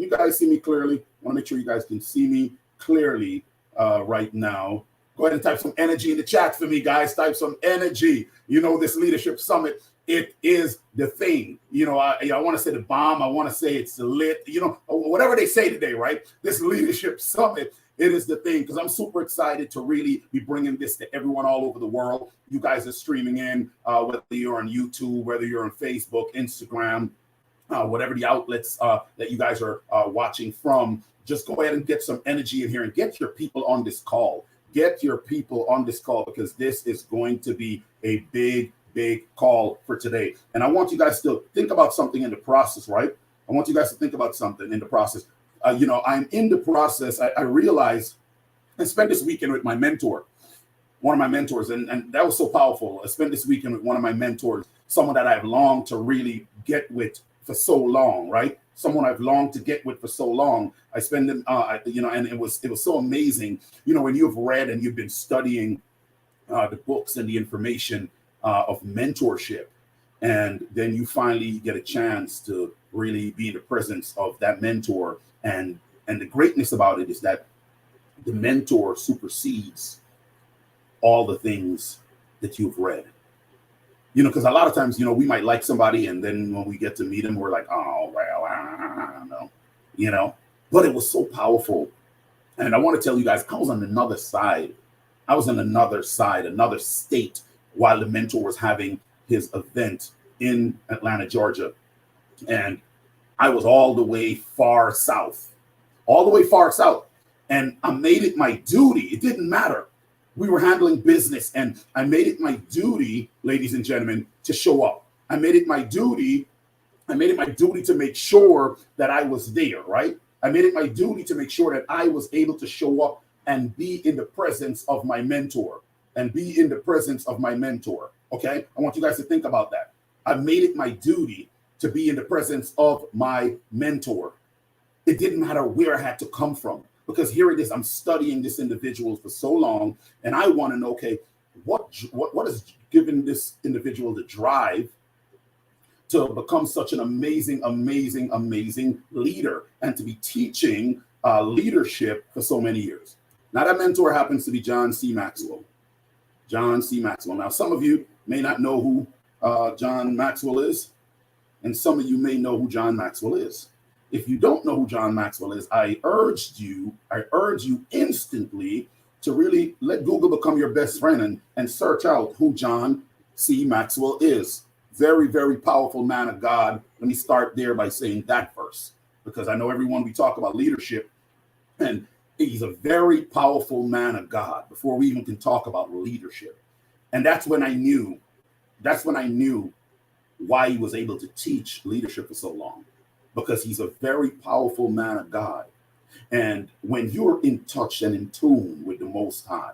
you guys see me clearly? I want to make sure you guys can see me clearly right now. Go ahead and type some energy in the chat for me, guys. Type some energy. You know, this leadership summit, it is the thing. You know, I want to say the bomb. I want to say it's lit. You know, whatever they say today, right? This leadership summit, it is the thing, because I'm super excited to really be bringing this to everyone all over the world. You guys are streaming in, whether you're on YouTube, whether you're on Facebook, Instagram, whatever the outlets that you guys are watching from. Just go ahead and get some energy in here and get your people on this call. Get your people on this call, because this is going to be a big call for today. And I want you guys to think about something in the process, right? I want you guys to think about something in the process. You know, I'm in the process. I realized I spent this weekend with my mentor, one of my mentors, and that was so powerful. I spent this weekend with one of my mentors, someone that I've longed to really get with for so long, right? Someone I've longed to get with for so long. I spend them, you know, and it was so amazing. You know, when you've read and you've been studying the books and the information of mentorship, and then you finally get a chance to really be in the presence of that mentor, and the greatness about it is that the mentor supersedes all the things that you've read. You know, because a lot of times, you know, we might like somebody, and then when we get to meet them, we're like, oh, well, I don't know, you know. But it was so powerful. And I want to tell you guys, I was on another side. I was in another side, another state, while the mentor was having his event in Atlanta, Georgia. And I was all the way far south, And I made it my duty. It didn't matter. We were handling business, and I made it my duty, ladies and gentlemen, to show up. I made it my duty to make sure that I was there, right? I made it my duty to make sure that I was able to show up and be in the presence of my mentor, okay? I want you guys to think about that. I made it my duty to be in the presence of my mentor. It didn't matter where I had to come from. Because here it is, I'm studying this individual for so long, and I want to know, okay, what has given this individual the drive to become such an amazing leader, and to be teaching leadership for so many years. Now, that mentor happens to be John C. Maxwell. John C. Maxwell. Now, some of you may not know who John Maxwell is, and some of you may know who John Maxwell is. If you don't know who John Maxwell is, I urge you instantly to really let Google become your best friend and search out who John C. Maxwell is. Very, very powerful man of God. Let me start there by saying that first, because I know everyone, we talk about leadership, and he's a very powerful man of God before we even can talk about leadership. And that's when I knew why he was able to teach leadership for so long. Because he's a very powerful man of God. And when you're in touch and in tune with the Most High,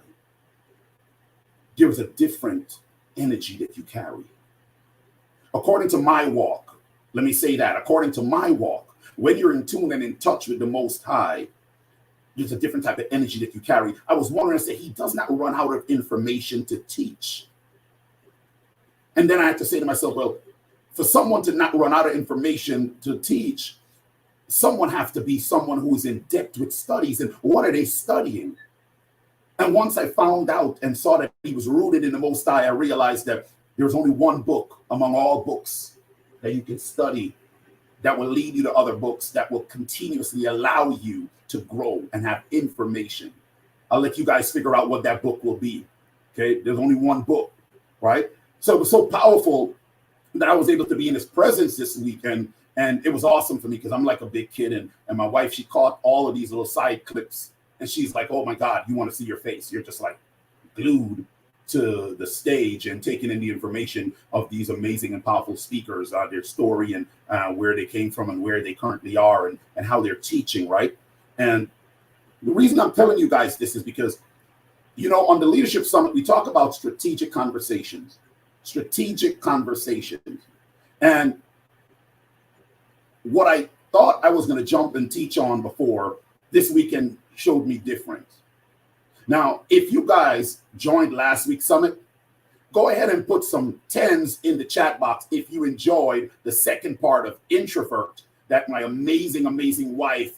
there's a different energy that you carry. According to my walk, let me say that, according to my walk, when you're in tune and in touch with the Most High, there's a different type of energy that you carry. I was wondering, I said, he does not run out of information to teach. And then I had to say to myself, well, for someone to not run out of information to teach, someone has to be someone who is in depth with studies. And what are they studying? And once I found out and saw that he was rooted in the Most High, I realized that there's only one book among all books that you can study that will lead you to other books, that will continuously allow you to grow and have information. I'll let you guys figure out what that book will be. Okay, there's only one book, right? So it was so powerful that I was able to be in his presence this weekend. And it was awesome for me, because I'm like a big kid, and my wife, she caught all of these little side clips, and she's like, oh my God, you want to see your face. You're just like glued to the stage and taking in the information of these amazing and powerful speakers, their story, and where they came from and where they currently are, and how they're teaching, right? And the reason I'm telling you guys this is because, you know, on the Leadership Summit, we talk about strategic conversations. And what I thought I was going to jump and teach on before, this weekend showed me different. Now, if you guys joined last week's summit, go ahead and put some 10s in the chat box if you enjoyed the second part of Introvert, that my amazing wife,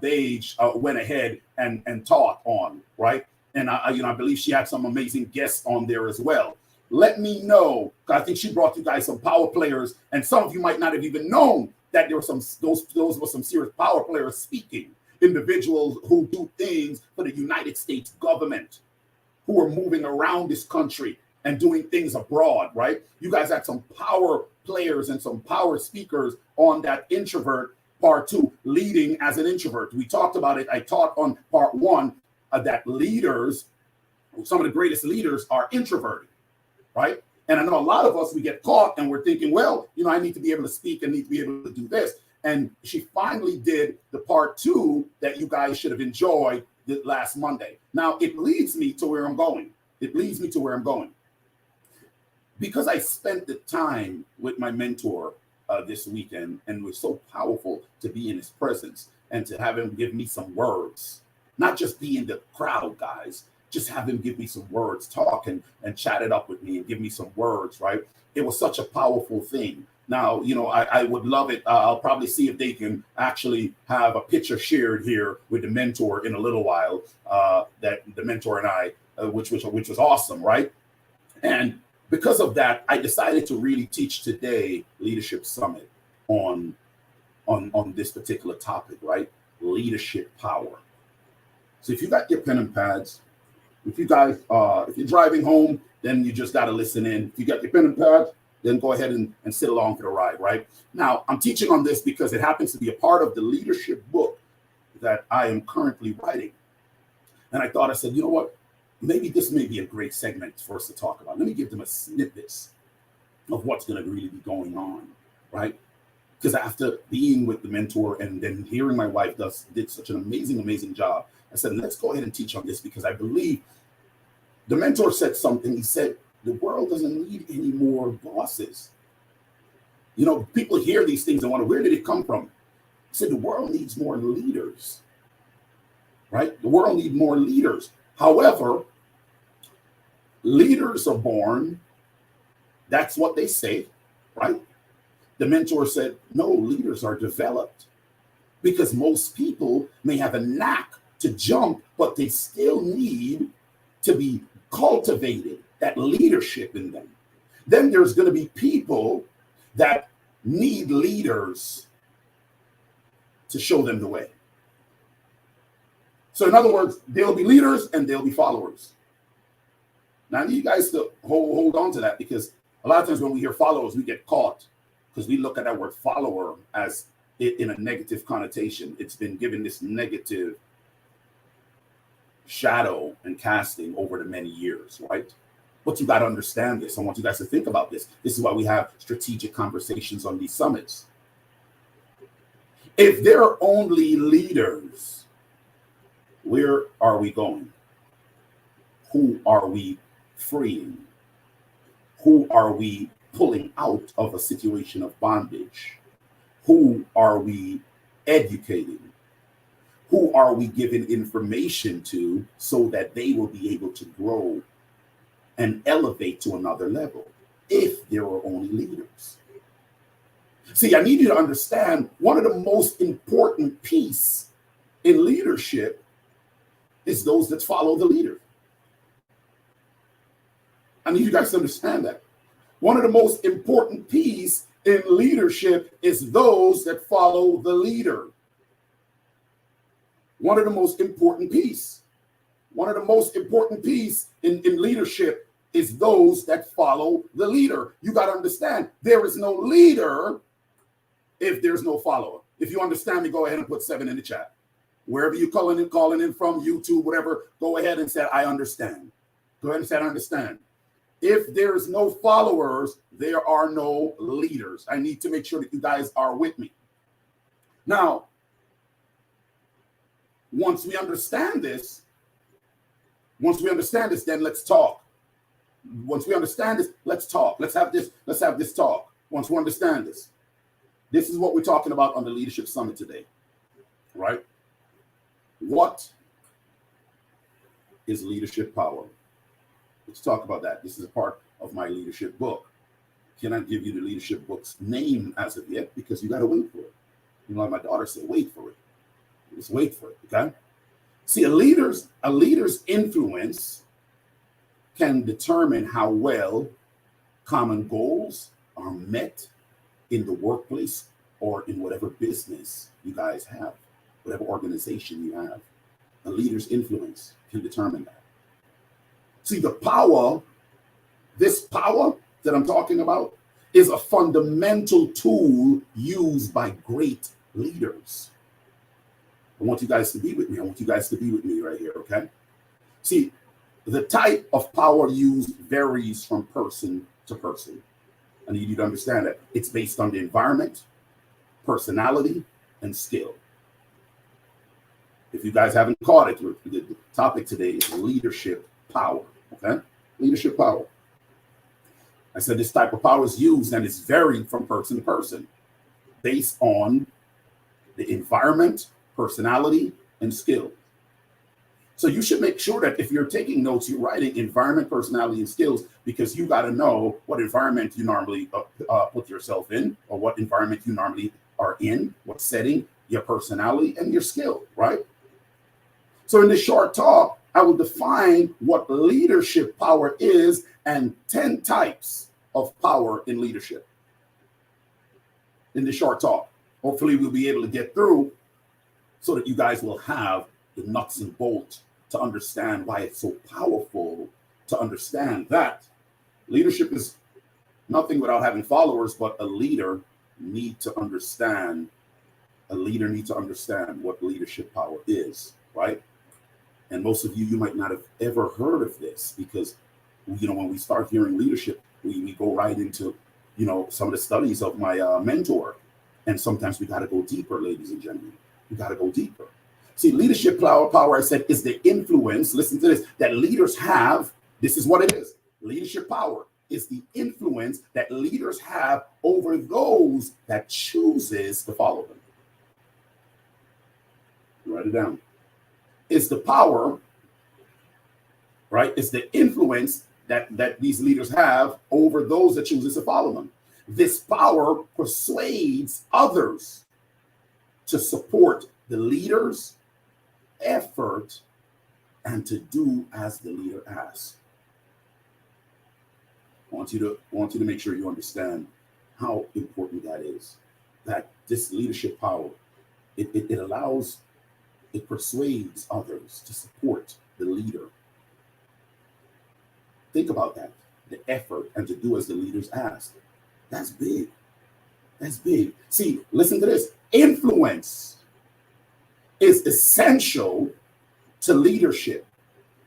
Beige, went ahead and taught on, right? And I believe she had some amazing guests on there as well. Let me know, 'cause I think she brought you guys some power players, and some of you might not have even known that there were those were some serious power players speaking, individuals who do things for the United States government, who are moving around this country and doing things abroad, right? You guys had some power players and some power speakers on that introvert part 2, leading as an introvert. We talked about it. I taught on part 1 that leaders, some of the greatest leaders, are introverted, right? And I know a lot of us, we get caught and we're thinking, well, I need to be able to speak and need to be able to do this. And she finally did the part 2 that you guys should have enjoyed last Monday. Now, it leads me to where I'm going. Because I spent the time with my mentor this weekend, and it was so powerful to be in his presence and to have him give me some words, not just be in the crowd, guys, just have him give me some words, talk and chat it up with me and give me some words, right? It was such a powerful thing. Now, I would love it. I'll probably see if they can actually have a picture shared here with the mentor in a little while, that the mentor and I, which was awesome, right? And because of that, I decided to really teach today Leadership Summit on this particular topic, right? Leadership power. So if you got your pen and pads, if you're driving home, then you just got to listen in. If you got your pen and pads, then go ahead and sit along for the ride, right? Now, I'm teaching on this because it happens to be a part of the leadership book that I am currently writing. And I said, you know what? Maybe this may be a great segment for us to talk about. Let me give them a snippet of what's going to really be going on, right? Because after being with the mentor and then hearing my wife did such an amazing job, I said, let's go ahead and teach on this, because I believe the mentor said something. He said, the world doesn't need any more bosses. People hear these things and wonder, where did it come from? He said, the world needs more leaders, right? The world needs more leaders. However, leaders are born. That's what they say, right? The mentor said, no, leaders are developed, because most people may have a knack to jump, but they still need to be cultivated, that leadership in them. Then there's going to be people that need leaders to show them the way. So in other words, there'll be leaders and there'll be followers. Now I need you guys to hold on to that, because a lot of times when we hear followers, we get caught because we look at that word follower as in a negative connotation. It's been given this negative shadow and casting over the many years, right? But you got to understand this. I want you guys to think about this. This is why we have strategic conversations on these summits. If there are only leaders, where are we going? Who are we freeing? Who are we pulling out of a situation of bondage? Who are we educating? Who are we giving information to so that they will be able to grow and elevate to another level, if there are only leaders? See, I need you to understand, one of the most important pieces in leadership is those that follow the leader. I need you guys to understand that. One of the most important pieces in leadership is those that follow the leader. One of the most important pieces. One of the most important pieces in leadership is those that follow the leader. You got to understand, there is no leader if there's no follower. If you understand me, go ahead and put 7 in the chat. Wherever you're calling in from, YouTube, whatever, go ahead and say, I understand. Go ahead and say, I understand. If there's no followers, there are no leaders. I need to make sure that you guys are with me. Now, once we understand this, then let's talk. Once we understand this, let's talk. Let's have this talk. Once we understand this. This is what we're talking about on the Leadership Summit today, right? What is leadership power? Let's talk about that. This is a part of my leadership book. Cannot give you the leadership book's name as of yet because you got to wait for it. You know, like my daughter said, wait for it. Just wait for it, okay? See, a leader's influence can determine how well common goals are met in the workplace or in whatever business you guys have, whatever organization you have. A leader's influence can determine that. See, this power that I'm talking about is a fundamental tool used by great leaders. I want you guys to be with me. I want you guys to be with me right here, okay? See, the type of power used varies from person to person. I need you to understand that. It's based on the environment, personality, and skill. If you guys haven't caught it, the topic today is leadership power, okay? Leadership power. I said this type of power is used and it's varied from person to person based on the environment, personality, and skill. So you should make sure that if you're taking notes, you're writing environment, personality, and skills, because you got to know what environment you normally put yourself in, or what environment you normally are in, what setting, your personality, and your skill, right? So in this short talk, I will define what leadership power is and 10 types of power in leadership. In this short talk, hopefully we'll be able to get through so that you guys will have the nuts and bolts to understand why it's so powerful to understand that leadership is nothing without having followers, but a leader needs to understand what leadership power is, right? And most of you might not have ever heard of this, because, you know, when we start hearing leadership, we go right into, you know, some of the studies of my mentor. And sometimes we got to go deeper, ladies and gentlemen. We got to go deeper. See, leadership power, I said, is the influence, listen to this, that leaders have. This is what it is. Leadership power is the influence that leaders have over those that chooses to follow them. Write it down. It's the power, right? It's the influence that these leaders have over those that chooses to follow them. This power persuades others to support the leader's effort and to do as the leader asks. I want you to make sure you understand how important that is. That this leadership power, it persuades others to support the leader. Think about that. The effort and to do as the leaders ask. That's big. That's big. See, listen to this. Influence is essential to leadership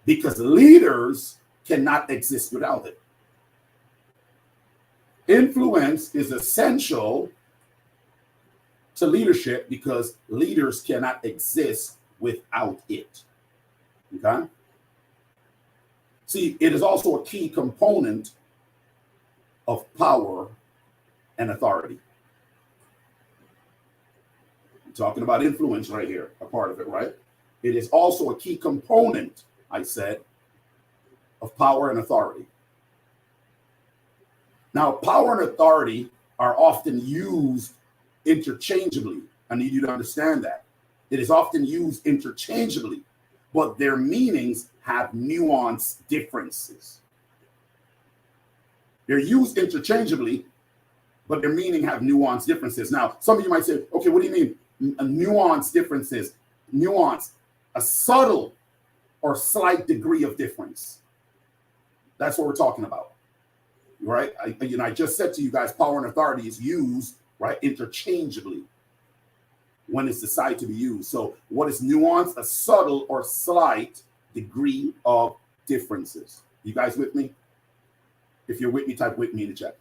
because leaders cannot exist without it. Influence is essential to leadership because leaders cannot exist without it. Okay? See, it is also a key component of power and authority. I'm talking about influence right here, a part of it, right? It is also a key component, I said, of power and authority. Now, power and authority are often used interchangeably. I need you to understand that. It is often used interchangeably, but their meanings have nuanced differences. They're used interchangeably, but their meaning have nuanced differences. Now, some of you might say, okay, what do you mean? Nuanced differences. Nuance, a subtle or slight degree of difference. That's what we're talking about, right? I just said to you guys, power and authority is used, right, interchangeably when it's decided to be used. So what is nuance? A subtle or slight degree of differences. You guys with me? If you're with me, type with me in the chat.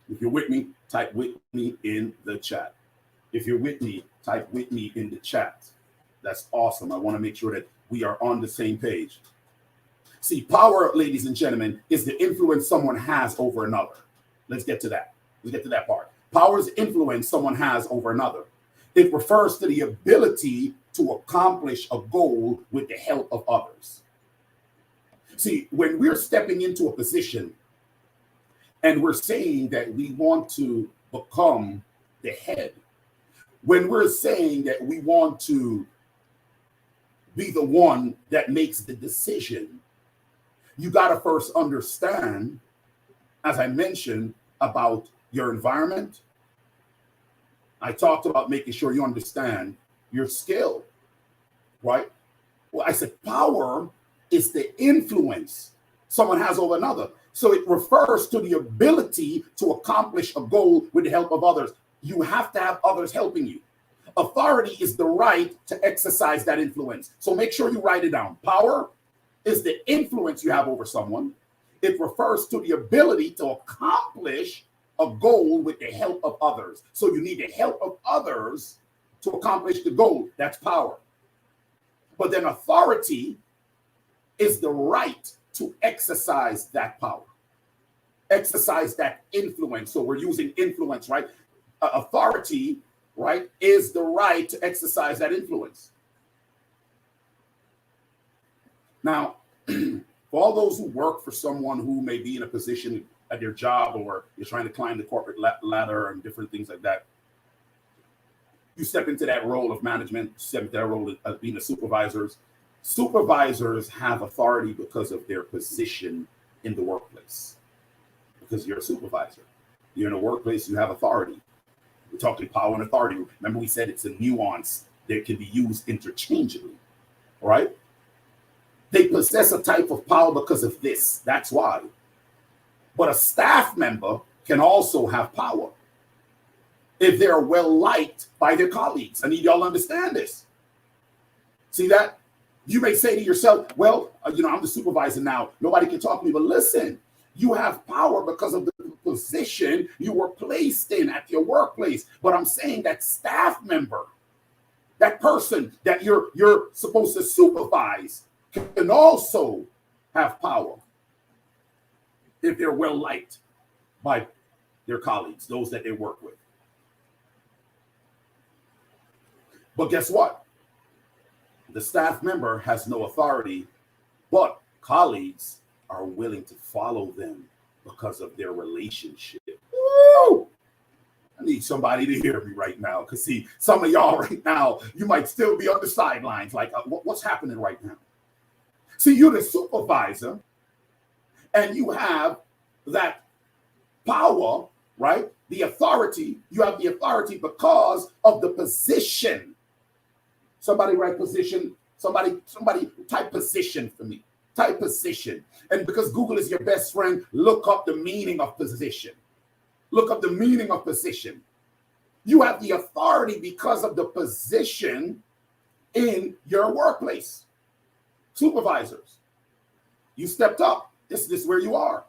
If you're with me, type with me in the chat. If you're with me, type with me in the chat. That's awesome. I want to make sure that we are on the same page. See, power, ladies and gentlemen, is the influence someone has over another. Let's get to that. Let's get to that part. Power is the influence someone has over another. It refers to the ability to accomplish a goal with the help of others. See, when we're stepping into a position and we're saying that we want to become the head, when we're saying that we want to be the one that makes the decision, you got to first understand, as I mentioned, about your environment. I talked about making sure you understand your skill, right? Well, I said power is the influence someone has over another. So it refers to the ability to accomplish a goal with the help of others. You have to have others helping you. Authority is the right to exercise that influence. So make sure you write it down. Power is the influence you have over someone. It refers to the ability to accomplish a goal with the help of others. So you need the help of others to accomplish the goal. That's power. But then authority is the right to exercise that power, exercise that influence. So we're using influence, right? Authority, right, is the right to exercise that influence. Now, for all those who work for someone who may be in a position at their job, or you're trying to climb the corporate ladder and different things like that, you step into that role of management, step into that role of being a supervisors. Supervisors have authority because of their position in the workplace. Because you're a supervisor, you're in a workplace, you have authority. We're talking power and authority. Remember, we said it's a nuance that can be used interchangeably, right? They possess a type of power because of this. That's why. But a staff member can also have power if they're well liked by their colleagues. I need y'all to understand this. See that? You may say to yourself, well, I'm the supervisor now. Nobody can talk to me. But listen, you have power because of the position you were placed in at your workplace. But I'm saying that staff member, that person that you're supposed to supervise, can also have power if they're well liked by their colleagues, those that they work with. But guess what? The staff member has no authority, but colleagues are willing to follow them because of their relationship. Woo! I need somebody to hear me right now, because see, some of y'all right now, you might still be on the sidelines, like, what's happening right now? See, you're the supervisor, and you have that power, right? The authority. You have the authority because of the position. Somebody write position. Somebody type position for me. Type position. And because Google is your best friend, look up the meaning of position. Look up the meaning of position. You have the authority because of the position in your workplace. Supervisors, you stepped up. This is where you are.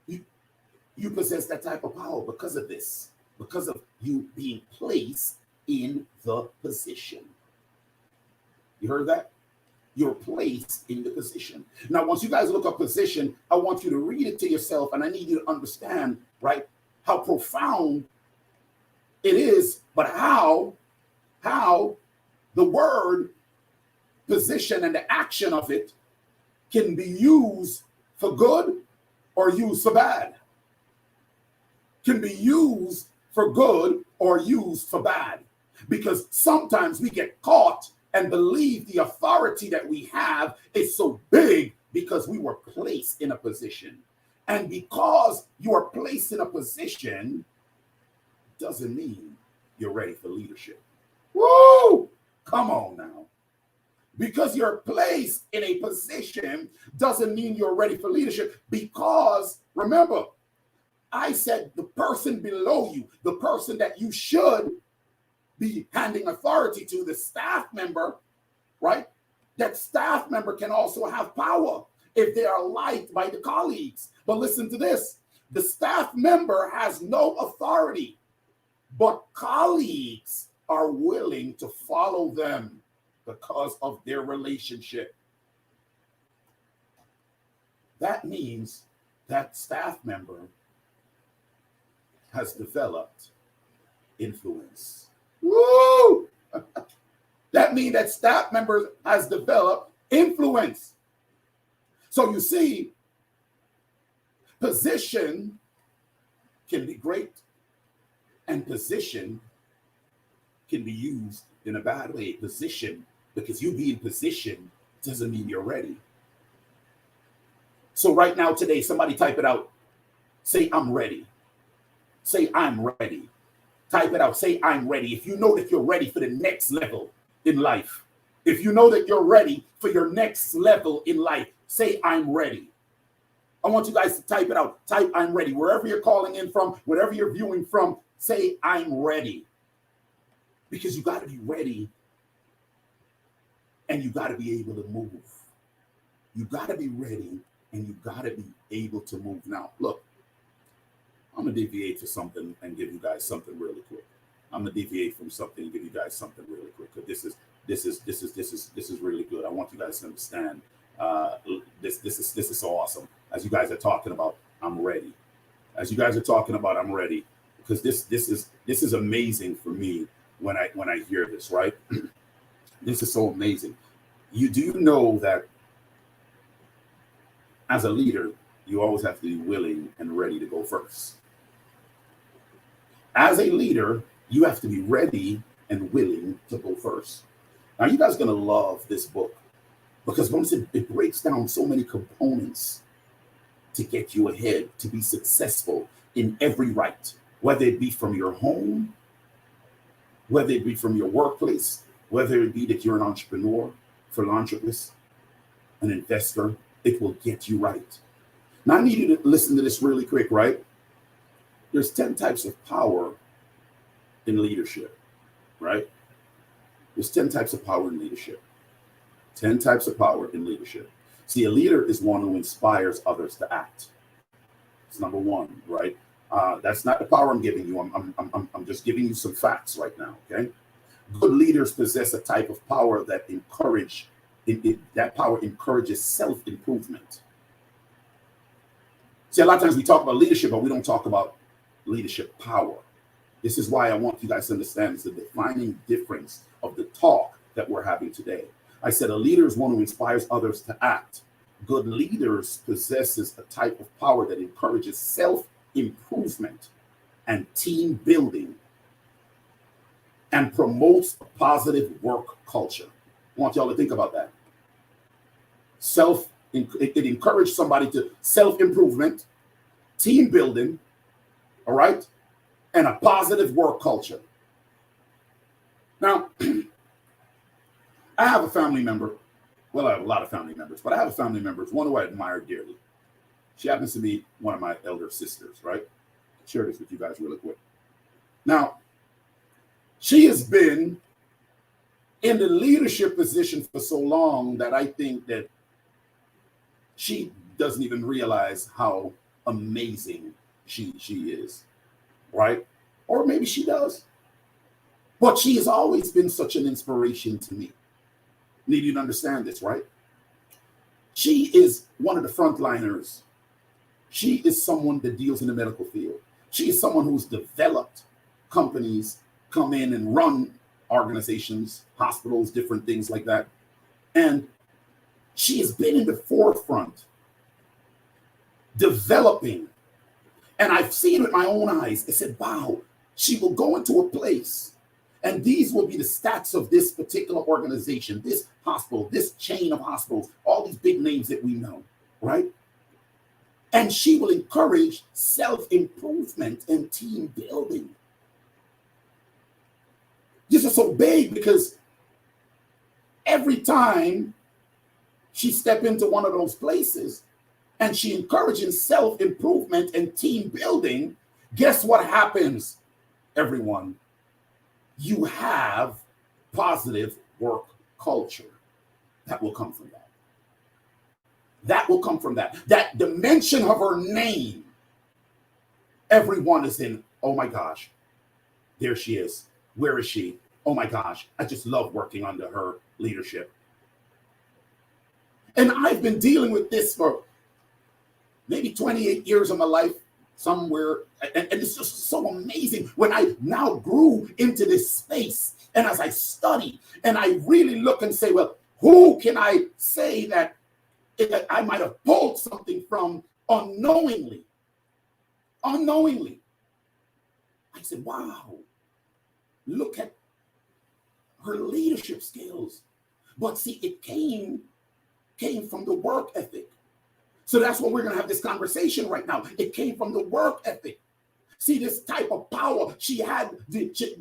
You possess that type of power because of this, because of you being placed in the position. You heard that? You're placed in the position. Now, once you guys look up position, I want you to read it to yourself, and I need you to understand, right, how profound it is, but how the word position and the action of it can be used for good or used for bad. Can be used for good or used for bad. Because sometimes we get caught and believe the authority that we have is so big because we were placed in a position. And because you are placed in a position doesn't mean you're ready for leadership. Woo! Come on now. Because you're placed in a position doesn't mean you're ready for leadership. Because remember, I said the person below you, the person that you should be handing authority to, the staff member, right? That staff member can also have power if they are liked by the colleagues. But listen to this. The staff member has no authority, but colleagues are willing to follow them because of their relationship. That means that staff member has developed influence. Woo! That means that staff member has developed influence. So you see, position can be great and position can be used in a bad way. Position, because you being positioned doesn't mean you're ready. So right now, today, somebody type it out. Say, I'm ready. Say, I'm ready. Type it out. Say, I'm ready. If you know that you're ready for the next level in life, if you know that you're ready for your next level in life, say, I'm ready. I want you guys to type it out. Type, I'm ready. Wherever you're calling in from, wherever you're viewing from, say, I'm ready. Because you got to be ready and you got to be able to move. You got to be ready and you got to be able to move. Now, look, I'm going to deviate to something and give you guys something really quick. I'm going to deviate from something and give you guys something really quick. Because this is really good. I want you guys to understand. This is so awesome. As you guys are talking about, I'm ready. As you guys are talking about, I'm ready. Because this is amazing for me when I hear this, right? This is so amazing. Do you know that as a leader, you always have to be willing and ready to go first? As a leader, you have to be ready and willing to go first. Now, you guys are going to love this book because once it breaks down so many components to get you ahead, to be successful in every right, whether it be from your home, whether it be from your workplace, whether it be that you're an entrepreneur, philanthropist, an investor, it will get you right. Now, I need you to listen to this really quick, right? There's 10 types of power in leadership, right? There's 10 types of power in leadership. 10 types of power in leadership. See, a leader is one who inspires others to act. It's number one, right? That's not the power I'm giving you. I'm just giving you some facts right now, okay? Good leaders possess a type of power that that power encourages self-improvement. See, a lot of times we talk about leadership, but we don't talk about leadership power. This is why I want you guys to understand it's the defining difference of the talk that we're having today. I said a leader is one who inspires others to act. Good leaders possesses a type of power that encourages self-improvement and team building and promotes a positive work culture. I want y'all to think about that. It encourages somebody to self-improvement, team building, all right, and a positive work culture. Now, I have a family member. Well, I have a lot of family members, but I have a family member, one who I admire dearly. She happens to be one of my elder sisters, right? I'll share this with you guys really quick. Now, she has been in the leadership position for so long that I think that she doesn't even realize how amazing she is, right? Or maybe she does. But she has always been such an inspiration to me. Need you to understand this, right? She is one of the frontliners. She is someone that deals in the medical field. She is someone who's developed companies, come in and run organizations, hospitals, different things like that. And she has been in the forefront, developing. And I've seen it with my own eyes. I said, wow, she will go into a place and these will be the stats of this particular organization, this hospital, this chain of hospitals, all these big names that we know, right? And she will encourage self-improvement and team building. This is so big because every time she steps into one of those places and she encourages self-improvement and team building, guess what happens, everyone? You have positive work culture. That will come from that. That will come from that. That dimension of her name, everyone is in, oh my gosh, there she is. Where is she? Oh my gosh, I just love working under her leadership. And I've been dealing with this for maybe 28 years of my life, somewhere. And it's just so amazing when I now grew into this space. And as I study and I really look and say, well, who can I say that I might have pulled something from unknowingly? Unknowingly. I said, wow, look at her leadership skills. But see, it came from the work ethic. So that's what we're going to have this conversation right now. It came from the work ethic. See, this type of power she had.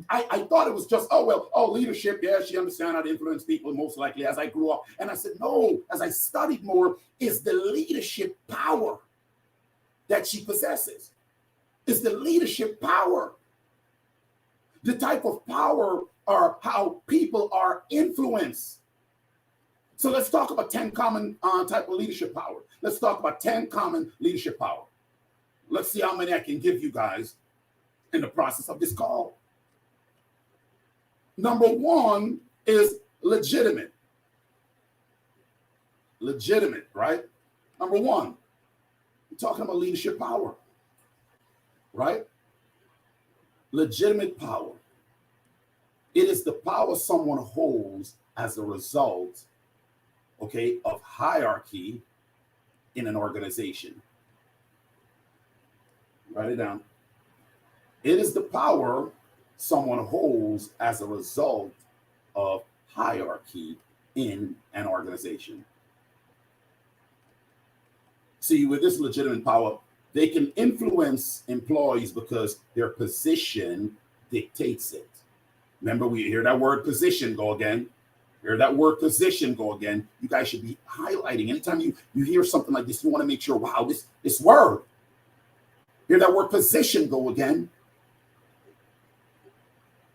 I thought it was just, leadership. Yeah, she understands how to influence people most likely as I grew up. And I said, no, as I studied more, is the leadership power that she possesses. It's the leadership power. The type of power are how people are influenced. So let's talk about 10 common type of leadership power. Let's talk about 10 common leadership power. Let's see how many I can give you guys in the process of this call. Number one is legitimate. Legitimate, right? Number one, we're talking about leadership power, right? Legitimate power. It is the power someone holds as a result, okay, of hierarchy in an organization. Write it down. It is the power someone holds as a result of hierarchy in an organization. See, with this legitimate power, they can influence employees because their position dictates it. Remember, we hear that word position go again. Hear that word position go again. You guys should be highlighting. Anytime you hear something like this, you want to make sure, wow, this word. Hear that word position go again.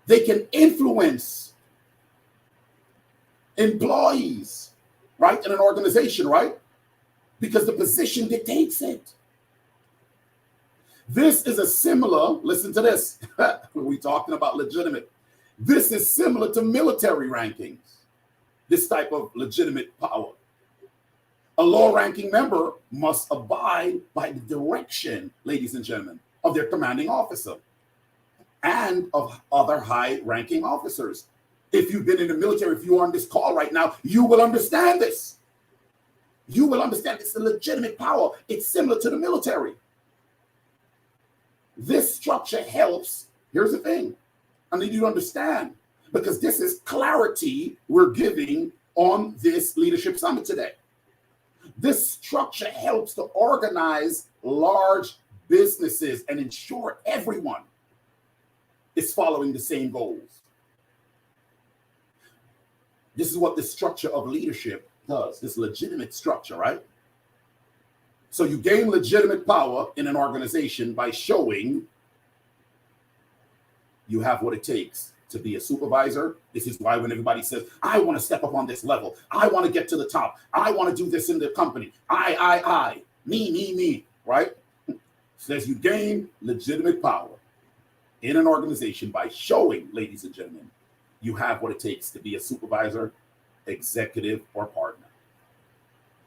They can influence employees, right, in an organization, right? Because the position dictates it. This is a similar, listen to this, we're talking about legitimate. This is similar to military rankings, this type of legitimate power. A low-ranking member must abide by the direction, ladies and gentlemen, of their commanding officer and of other high-ranking officers. If you've been in the military, if you are on this call right now, you will understand this. You will understand it's a legitimate power. It's similar to the military. This structure helps. Here's the thing. I need you to understand, because this is clarity we're giving on this leadership summit today. This structure helps to organize large businesses and ensure everyone is following the same goals. This is what the structure of leadership does, this legitimate structure, right? So you gain legitimate power in an organization by showing you have what it takes to be a supervisor. This is why when everybody says, I want to step up on this level, I want to get to the top, I want to do this in the company, I, me, right? Says you gain legitimate power in an organization by showing, ladies and gentlemen, you have what it takes to be a supervisor, executive, or partner.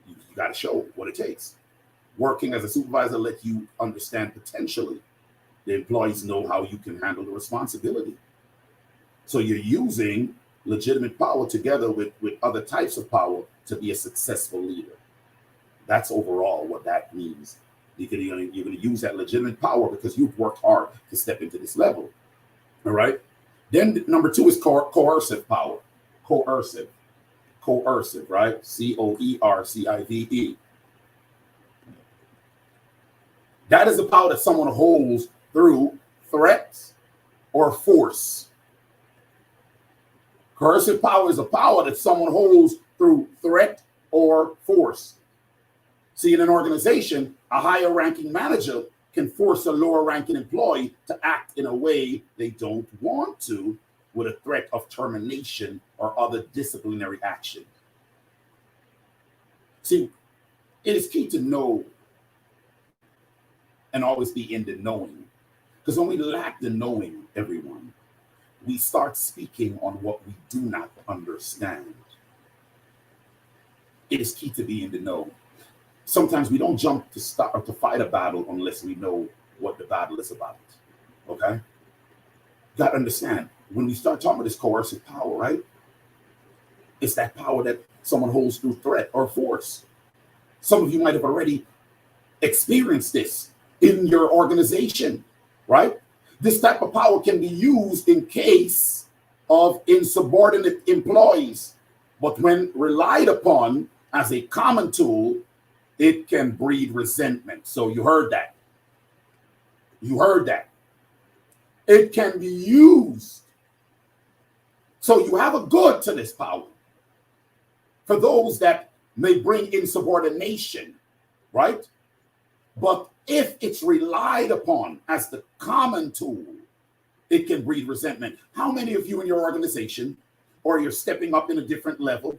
You got to show what it takes. Working as a supervisor lets you understand potentially. The employees know how you can handle the responsibility. So you're using legitimate power together with other types of power to be a successful leader. That's overall what that means. You're going to use that legitimate power because you've worked hard to step into this level. All right. Then number two is coercive power. Coercive, right? COERCIVE. That is the power that someone holds through threats or force. Coercive power is a power that someone holds through threat or force. See, in an organization, a higher ranking manager can force a lower ranking employee to act in a way they don't want to, with a threat of termination or other disciplinary action. See, it is key to know and always be in the knowing. Because when we lack the knowing, everyone, we start speaking on what we do not understand. It is key to be in the know. Sometimes we don't jump to start or to fight a battle unless we know what the battle is about. Okay? You got to understand, when we start talking about this coercive power, right? It's that power that someone holds through threat or force. Some of you might have already experienced this in your organization, right? This type of power can be used in case of insubordinate employees. But when relied upon as a common tool, it can breed resentment. So you heard that. You heard that. It can be used. So you have a good to this power for those that may bring insubordination, right? But if it's relied upon as the common tool, it can breed resentment. How many of you in your organization, or you're stepping up in a different level,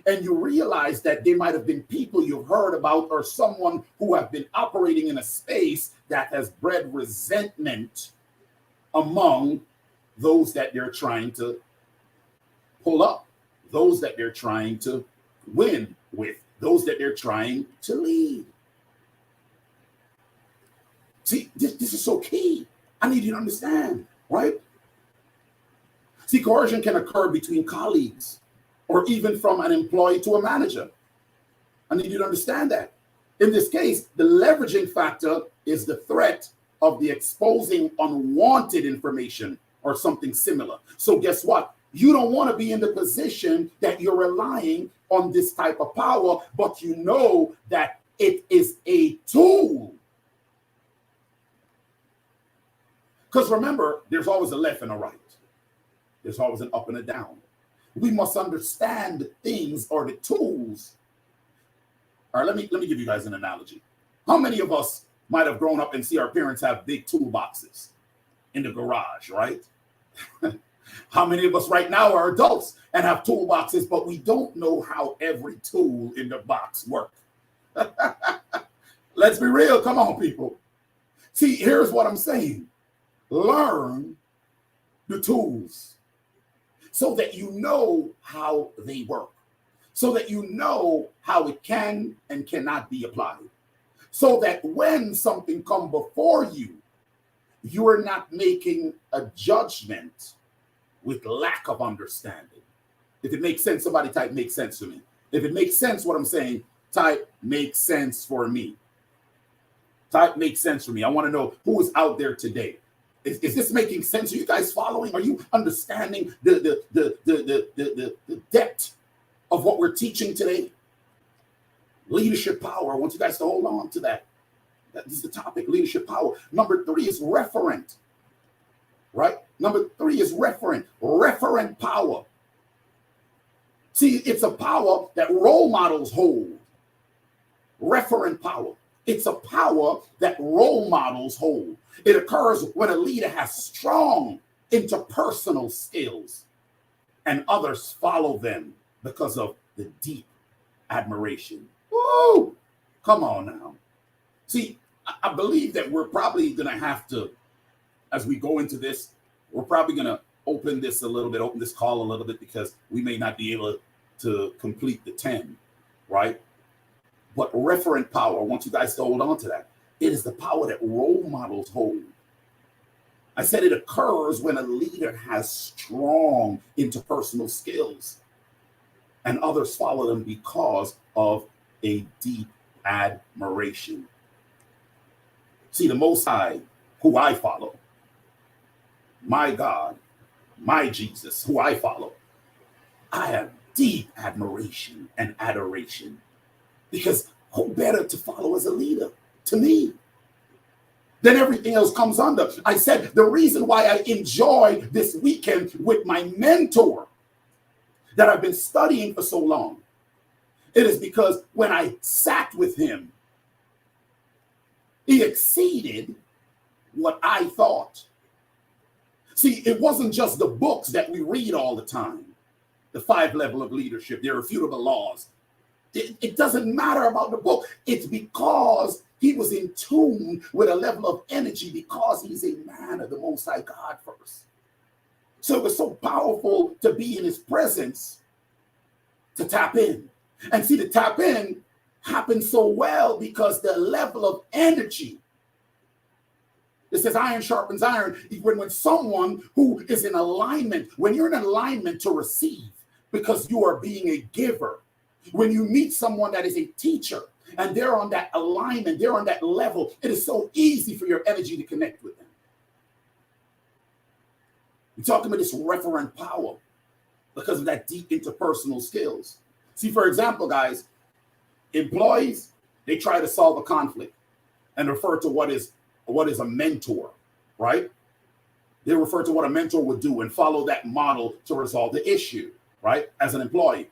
and you realize that there might have been people you've heard about or someone who have been operating in a space that has bred resentment among those that they're trying to pull up, those that they're trying to win with, those that they're trying to lead? See, this is so key. I need you to understand, right? See, coercion can occur between colleagues or even from an employee to a manager. I need you to understand that. In this case, the leveraging factor is the threat of the exposing unwanted information or something similar. So guess what? You don't want to be in the position that you're relying on this type of power, but you know that it is a tool. Because remember, there's always a left and a right. There's always an up and a down. We must understand the things or the tools. All right, let me give you guys an analogy. How many of us might have grown up and see our parents have big toolboxes in the garage, right? How many of us right now are adults and have toolboxes, but we don't know how every tool in the box works? Let's be real. Come on, people. See, here's what I'm saying. Learn the tools so that you know how they work, so that you know how it can and cannot be applied, so that when something comes before you, you are not making a judgment with lack of understanding. If it makes sense, somebody type makes sense to me. If it makes sense what I'm saying, type makes sense for me. Type makes sense for me. I want to know who is out there today. Is this making sense? Are you guys following? Are you understanding the depth of what we're teaching today? Leadership power. I want you guys to hold on to that. This is the topic, leadership power. Number 3 is referent, right? Number 3 is referent power. See, it's a power that role models hold. Referent power. It's a power that role models hold. It occurs when a leader has strong interpersonal skills and others follow them because of the deep admiration. Woo! Come on now. See, I believe that we're probably going to have to, as we go into this, we're probably going to open this call a little bit, because we may not be able to complete the 10, right? But referent power, I want you guys to hold on to that. It is the power that role models hold. I said it occurs when a leader has strong interpersonal skills and others follow them because of a deep admiration. See, the Most High, who I follow, my God, my Jesus, who I follow, I have deep admiration and adoration, because who better to follow as a leader to me? Then everything else comes under. I said the reason why I enjoy this weekend with my mentor that I've been studying for so long, it is because when I sat with him, he exceeded what I thought. See, it wasn't just the books that we read all the time, the 5 levels of leadership, the irrefutable laws. It doesn't matter about the book. It's because he was in tune with a level of energy, because he's a man of the Most High God first. So it was so powerful to be in his presence, to tap in. And see, the tap in happened so well because the level of energy, it says iron sharpens iron. When someone who is in alignment, when you're in alignment to receive, because you are being a giver, when you meet someone that is a teacher and they're on that alignment, they're on that level, it is so easy for your energy to connect with them. We're talking about this referent power because of that deep interpersonal skills. See, for example, guys, employees, they try to solve a conflict and refer to what is a mentor, right? They refer to what a mentor would do and follow that model to resolve the issue, right? As an employee.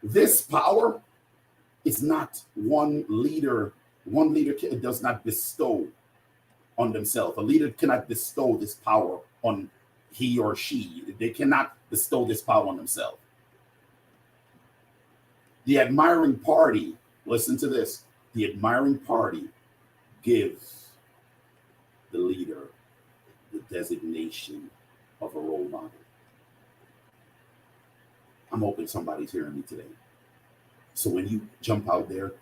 This power is not one leader. One leader does not bestow on themselves. A leader cannot bestow this power on he or she. They cannot bestow this power on themselves. The admiring party, listen to this, the admiring party gives the leader the designation of a role model. I'm hoping somebody's hearing me today. So when you jump out there,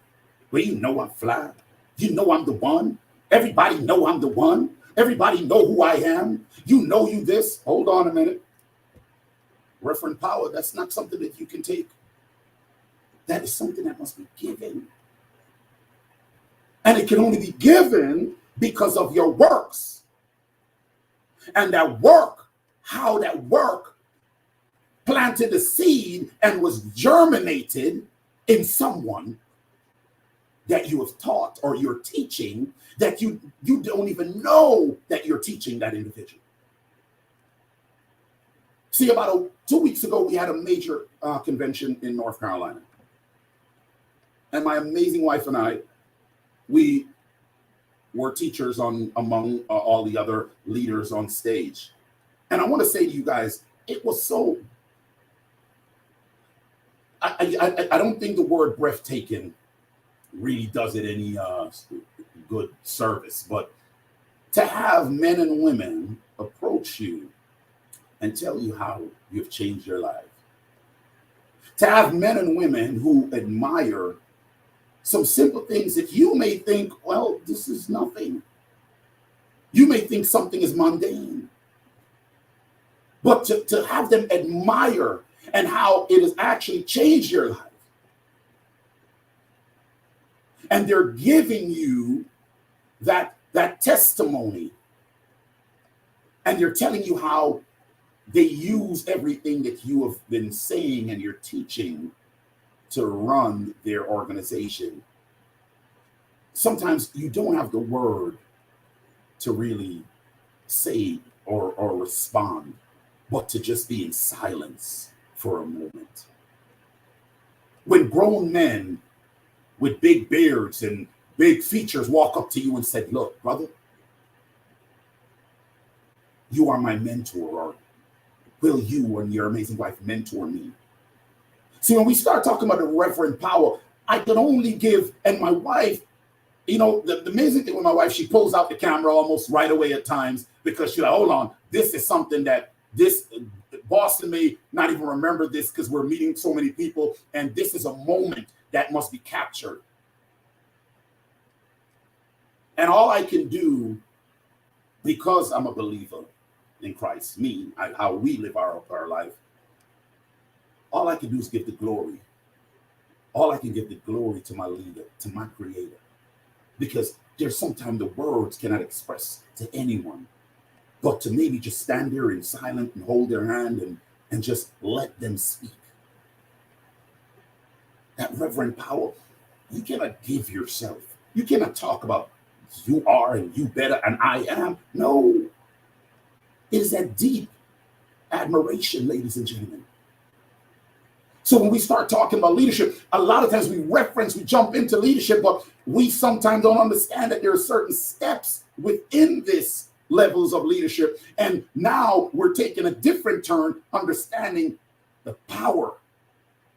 well, you know I'm fly. You know I'm the one. Everybody know I'm the one. Everybody know who I am. You know you this. Hold on a minute. Referent power, that's not something that you can take. That is something that must be given. And it can only be given because of your works. And that work, how that work planted a seed and was germinated in someone that you have taught or you're teaching that you don't even know that you're teaching that individual. See, about 2 weeks ago, we had a major convention in North Carolina. And my amazing wife and I, we were teachers among all the other leaders on stage. And I want to say to you guys, it was so, I don't think the word breathtaking really does it any good service, but to have men and women approach you and tell you how you've changed your life, to have men and women who admire some simple things that you may think, well, this is nothing. You may think something is mundane. But to have them admire and how it has actually changed your life. And they're giving you that testimony. And they're telling you how they use everything that you have been saying and you're teaching to run their organization. Sometimes you don't have the word to really say or respond, but to just be in silence for a moment. When grown men with big beards and big features walk up to you and said, look, brother, you are my mentor, or will you and your amazing wife mentor me? See, when we start talking about the reverend power, I can only give, and my wife, you know, the amazing thing with my wife, she pulls out the camera almost right away at times because she's like, hold on, this is something that this boss may not even remember this because we're meeting so many people, and this is a moment that must be captured. And all I can do, because I'm a believer in Christ, how we live our life, all I can do is give the glory. All I can give the glory to my leader, to my creator. Because there's sometimes the words cannot express to anyone, but to maybe just stand there in silence and hold their hand and just let them speak. That reverent power, you cannot give yourself. You cannot talk about you are and you better and I am. No. It is that deep admiration, ladies and gentlemen. So when we start talking about leadership, a lot of times we jump into leadership, but we sometimes don't understand that there are certain steps within this levels of leadership. And now we're taking a different turn, understanding the power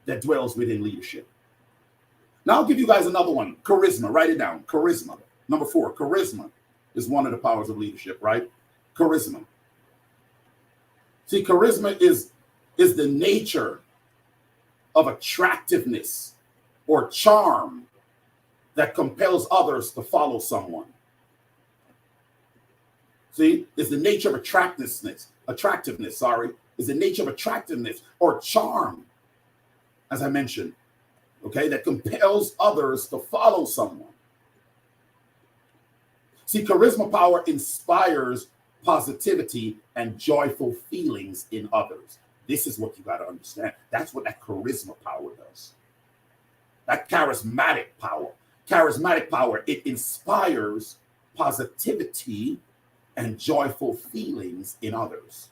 that dwells within leadership. Now I'll give you guys another one, charisma. Write it down, charisma. Number 4, charisma is one of the powers of leadership, right? Charisma. See, charisma is the nature of attractiveness or charm that compels others to follow someone. See, it's the nature of attractiveness, is the nature of attractiveness or charm, as I mentioned, okay, that compels others to follow someone. See, charisma power inspires positivity, and joyful feelings in others. This is what you got to understand. That's what that charisma power does. That charismatic power. Charismatic power, it inspires positivity and joyful feelings in others.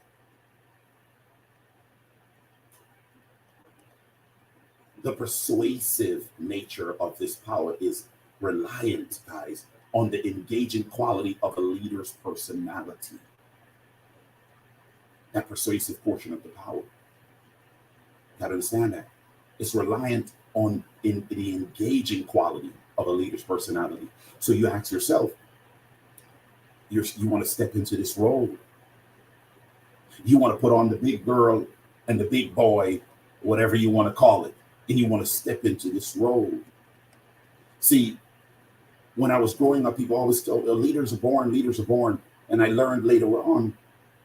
The persuasive nature of this power is reliant, guys, on the engaging quality of a leader's personality. That persuasive portion of the power. You gotta understand that. It's reliant on the engaging quality of a leader's personality. So you ask yourself, you want to step into this role. You want to put on the big girl and the big boy, whatever you want to call it, and you want to step into this role. See, when I was growing up, people always told, leaders are born. And I learned later on,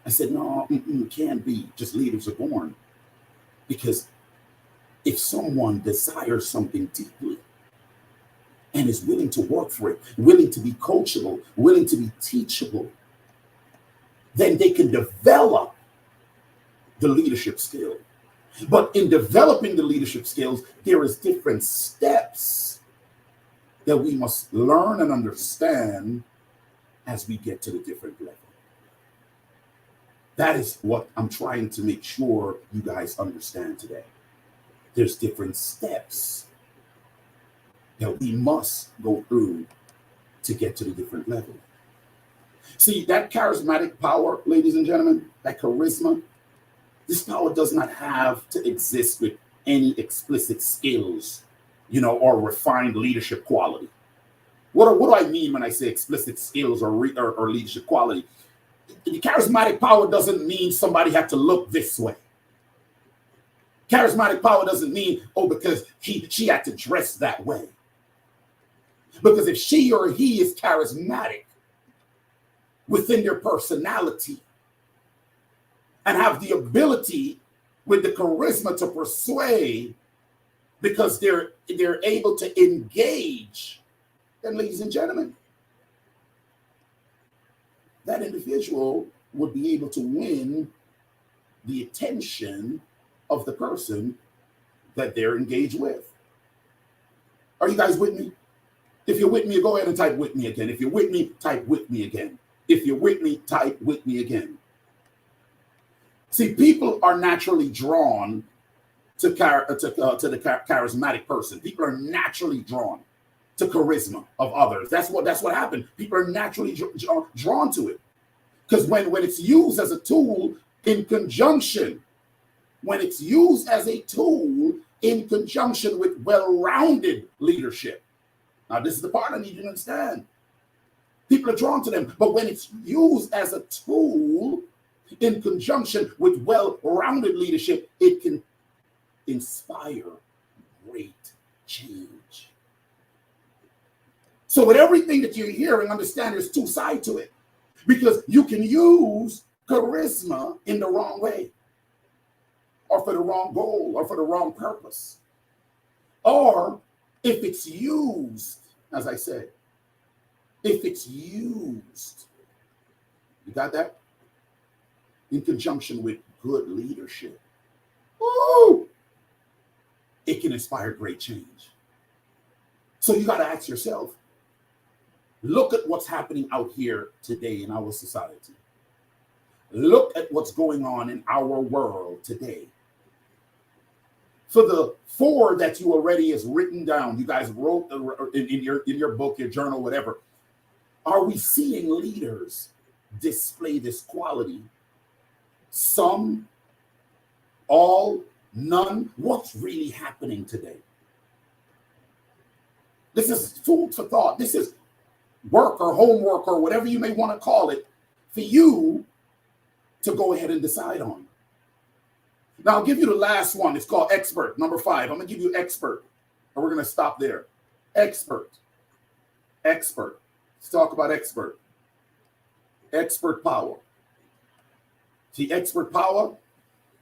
I said, no, it can't be just leaders are born. Because if someone desires something deeply and is willing to work for it, willing to be coachable, willing to be teachable, then they can develop the leadership skill. But in developing the leadership skills, there is different steps that we must learn and understand as we get to the different level. That is what I'm trying to make sure you guys understand today. There's different steps that we must go through to get to the different level. See, that charismatic power, ladies and gentlemen, that charisma, this power does not have to exist with any explicit skills, or refined leadership quality. What do I mean when I say explicit skills or leadership quality? The charismatic power doesn't mean somebody had to look this way. Charismatic power doesn't mean, because she had to dress that way. Because if she or he is charismatic within their personality and have the ability with the charisma to persuade, because they're able to engage, then, ladies and gentlemen, that individual would be able to win the attention of the person that they're engaged with. Are you guys with me? If you're with me, go ahead and type with me again. If you're with me, type with me again. If you're with me, type with me again. See, people are naturally drawn to the charismatic person. People are naturally drawn to charisma of others. That's what happened. People are naturally drawn to it. Because when it's used as a tool in conjunction, with well-rounded leadership. Now, this is the part I need you to understand. People are drawn to them, but when it's used as a tool in conjunction with well-rounded leadership, it can inspire great change. So with everything that you're hearing, understand there's two sides to it. Because you can use charisma in the wrong way, or for the wrong goal, or for the wrong purpose. Or if it's used, as I said, if it's used, you got that? In conjunction with good leadership, it can inspire great change. So you got to ask yourself, look at what's happening out here today in our society. Look at what's going on in our world today. For the 4 that you already has written down, you guys wrote in your book, your journal, whatever. Are we seeing leaders display this quality? Some, all, none. What's really happening today? This is food for thought. This is work or homework or whatever you may want to call it for you to go ahead and decide on. Now, I'll give you the last one. It's called expert, number 5. I'm going to give you expert, and we're going to stop there. Expert. Let's talk about expert. Expert power. See, expert power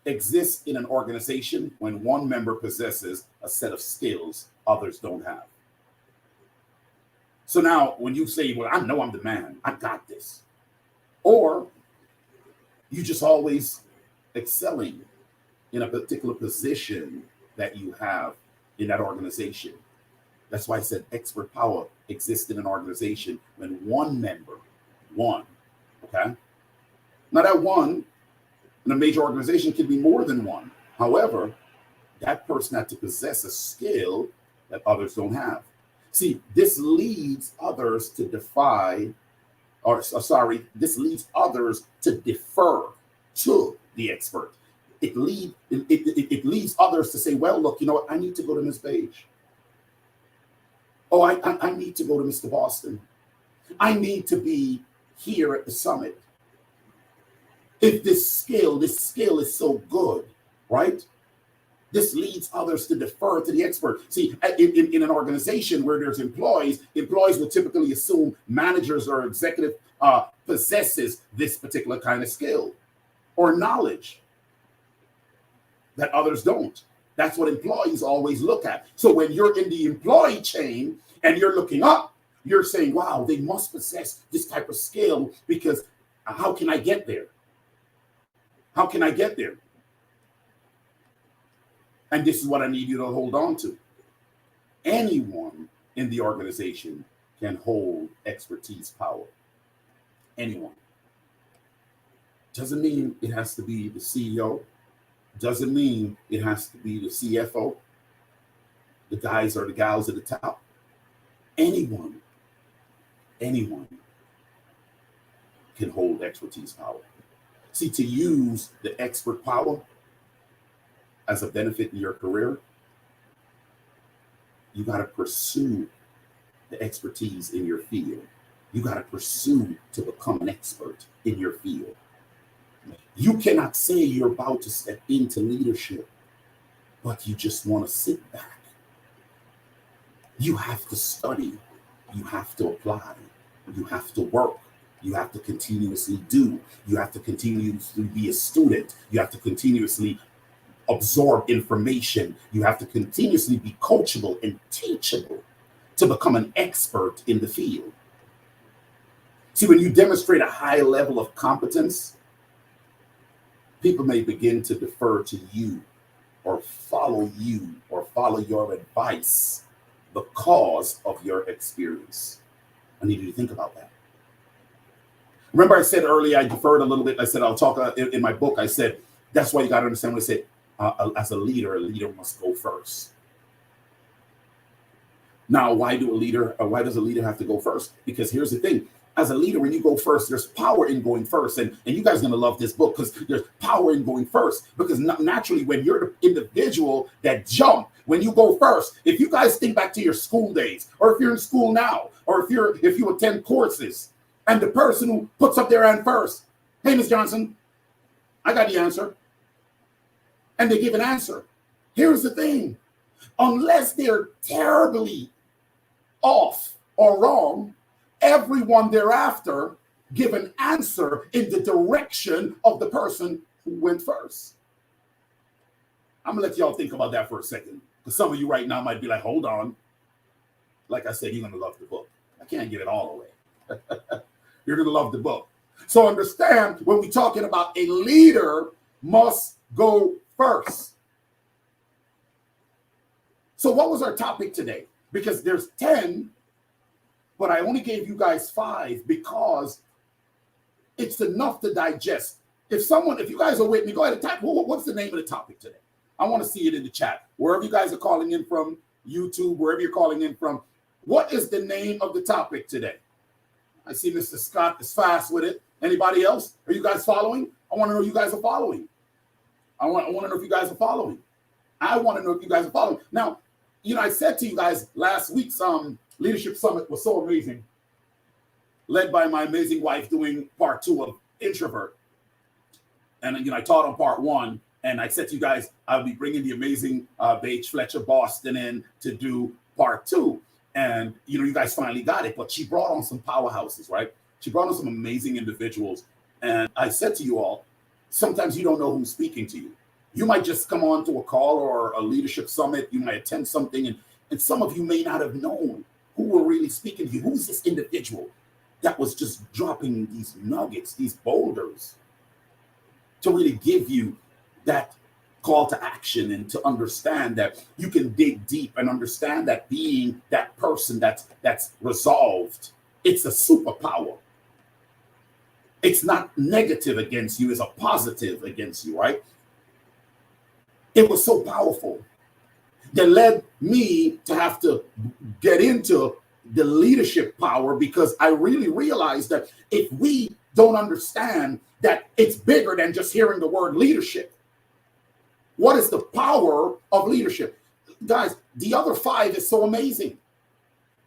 exists in an organization when one member possesses a set of skills others don't have. So now when you say, well, I know I'm the man, I got this. Or You just always excelling in a particular position that you have in that organization. That's why I said expert power exists in an organization when one member, okay? Now that one in a major organization can be more than one. However, that person had to possess a skill that others don't have. See, this leads others to this leads others to defer to the expert. It leads others to say, well, look, you know what? I need to go to Ms. Page. Oh, I need to go to Mr. Boston. I need to be here at the summit. If this skill is so good, right? This leads others to defer to the expert. See, in an organization where there's employees will typically assume managers or executive possesses this particular kind of skill or knowledge that others don't. That's what employees always look at. So when you're in the employee chain and you're looking up, you're saying, wow, they must possess this type of skill, because how can I get there? How can I get there? And this is what I need you to hold on to. Anyone in the organization can hold expertise power. Anyone. Doesn't mean it has to be the CEO. Doesn't mean it has to be the CFO, the guys or the gals at the top. Anyone can hold expertise power. See, to use the expert power as a benefit in your career, you got to pursue the expertise in your field. You got to pursue to become an expert in your field. You cannot say you're about to step into leadership, but you just want to sit back. You have to study. You have to apply. You have to work. You have to continuously do. You have to continuously be a student. You have to continuously absorb information. You have to continuously be coachable and teachable to become an expert in the field. See, when you demonstrate a high level of competence, people may begin to defer to you or follow your advice because of your experience. I need you to think about that. Remember I said earlier, I deferred a little bit. I said, I'll talk in my book. I said, that's why you got to understand when I said, as a leader must go first. Now, why does a leader have to go first? Because here's the thing. As a leader, when you go first, there's power in going first. And you guys are going to love this book because there's power in going first. Because naturally, when you're the individual that jump, when you go first, if you guys think back to your school days, or if you're in school now, or if you attend courses, and the person who puts up their hand first, hey, Ms. Johnson, I got the answer. And they give an answer. Here's the thing. Unless they're terribly off or wrong, everyone thereafter give an answer in the direction of the person who went first. I'm gonna let y'all think about that for a second, because some of you right now might be like, hold on. Like I said, you're gonna love the book. I can't give it all away. You're gonna love the book. So understand, when we're talking about a leader must go first. So what was our topic today? Because there's 10, but I only gave you guys 5 because it's enough to digest. If you guys are with me, go ahead and type, what's the name of the topic today? I want to see it in the chat. Wherever you guys are calling in from, YouTube, wherever you're calling in from, what is the name of the topic today? I see Mr. Scott is fast with it. Anybody else? Are you guys following? I want to know you guys are following. I want to know if you guys are following. I want to know if you guys are following. Now, I said to you guys last week's Leadership Summit was so amazing, led by my amazing wife, doing part 2 of Introvert. And, I taught on part 1. And I said to you guys, I'll be bringing the amazing Paige Fletcher Boston in to do part 2. And, you guys finally got it. But she brought on some powerhouses, right? She brought on some amazing individuals. And I said to you all, sometimes you don't know who's speaking to you. You might just come on to a call or a leadership summit. You might attend something. And some of you may not have known who were really speaking to you. Who's this individual that was just dropping these nuggets, these boulders? to really give you that call to action and to understand that you can dig deep and understand that being that person that's resolved, it's a superpower. It's not negative against you, it's a positive against you, right? It was so powerful that led me to have to get into the leadership power, because I really realized that if we don't understand that it's bigger than just hearing the word leadership, what is the power of leadership? Guys, the other five is so amazing.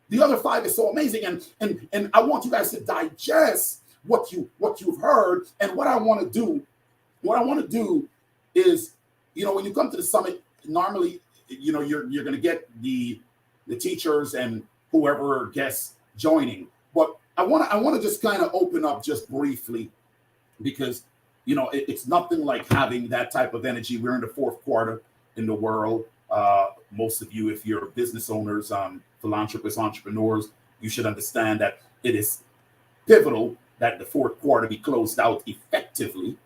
The other five is so amazing. And I want you guys to digest what you've heard. And what I want to do is, when you come to the summit, normally, you're going to get the teachers and whoever guests joining. But I want to just kind of open up just briefly, because it's nothing like having that type of energy. We're in the fourth quarter in the world. Most of you, if you're business owners, philanthropists, entrepreneurs, you should understand that it is pivotal that the fourth quarter be closed out effectively,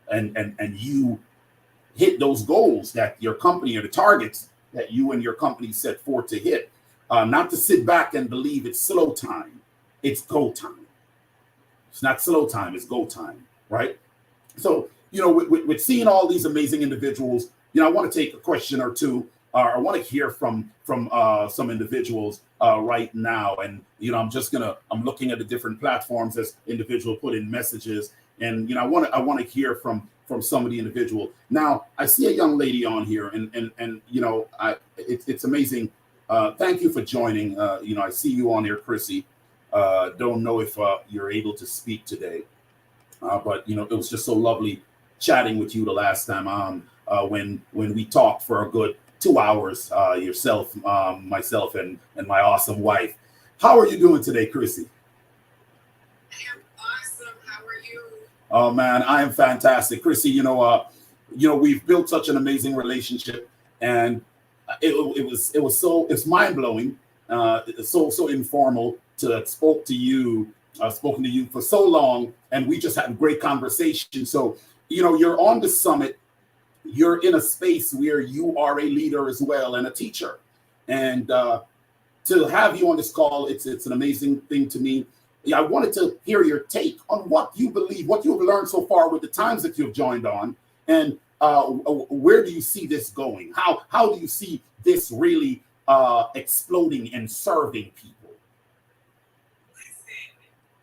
and you hit those goals that your company, or the targets that you and your company set forth to hit. Not to sit back and believe it's slow time. It's go time. It's not slow time, it's go time, right? So, with seeing all these amazing individuals, I want to take a question or two. I want to hear from some individuals right now. And, I'm looking at the different platforms as individuals put in messages. And, I want to hear from some of the individual. Now, I see a young lady on here, and it's amazing. Thank you for joining. I see you on here, Chrissy. Don't know if you're able to speak today. But it was just so lovely chatting with you the last time when we talked for a good 2 hours, yourself, myself, and my awesome wife. How are you doing today, Chrissy? I am awesome. How are you? Oh man, I am fantastic, Chrissy. We've built such an amazing relationship, and it's mind blowing. It's so informal to have spoken to you for so long, and we just had a great conversation. So, you're on the summit, you're in a space where you are a leader as well and a teacher. And to have you on this call, it's an amazing thing to me. Yeah, I wanted to hear your take on what you believe, what you've learned so far with the times that you've joined on, and where do you see this going? How do you see this really exploding and serving people?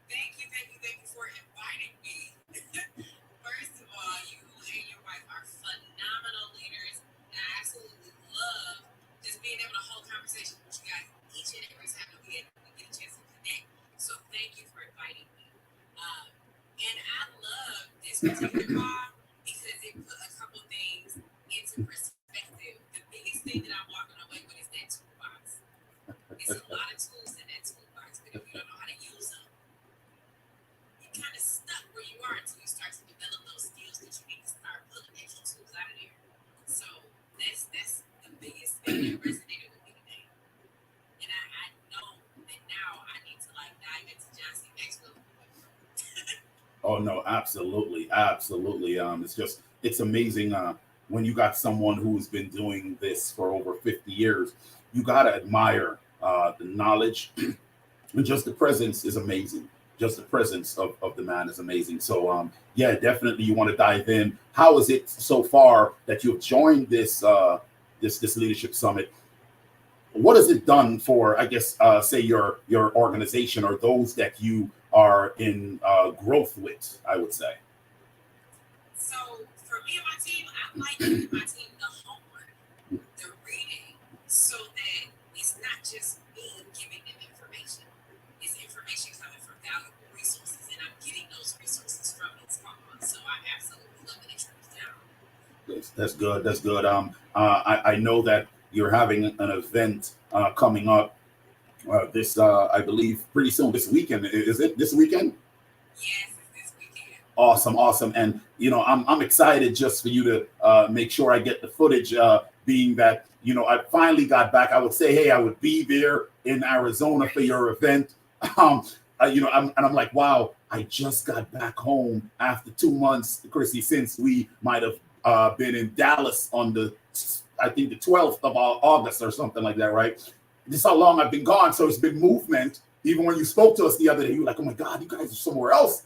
Thank you for inviting me. First of all, you and your wife are phenomenal leaders. And I absolutely love just being able to hold conversations with you guys each and every time that we get a chance to connect. So thank you for inviting me. And I love this particular call because it put a couple things into perspective. The biggest thing that I'm walking away with is that toolbox. It's a lot of tools in that toolbox, but if you don't know how to use them, you're kind of stuck where you are until you start to develop those skills that you need to start pulling extra tools out of there. So that's the biggest thing that resonated with me today. And I know that now I need to dive into John C. Maxwell. Oh no, absolutely. It's amazing when you got someone who's been doing this for over 50 years. You gotta admire the knowledge, and just the presence is amazing. Just the presence of the man is amazing. So yeah, definitely you want to dive in. How is it so far that you've joined this this leadership summit? What has it done for, I guess, say your organization or those that you are in growth with, I would say? So for me and my team, I like giving my team the homework, the reading, so that it's not just me giving them information. It's information coming from valuable resources, and I'm getting those resources from this call. So I absolutely love that it trickles down. That's good. That's good. I know that you're having an event coming up this, I believe, pretty soon. This weekend, is it this weekend? Yes, it's this weekend. Awesome. And I'm excited just for you to make sure I get the footage. Being that I finally got back, I would say, hey, I would be there in Arizona for your event. I'm like, wow, I just got back home after 2 months, Chrissy, since we might have been in Dallas on I think the 12th of August or something like that, right? This is how long I've been gone. So it's been movement. Even when you spoke to us the other day, you were like, oh my God, you guys are somewhere else,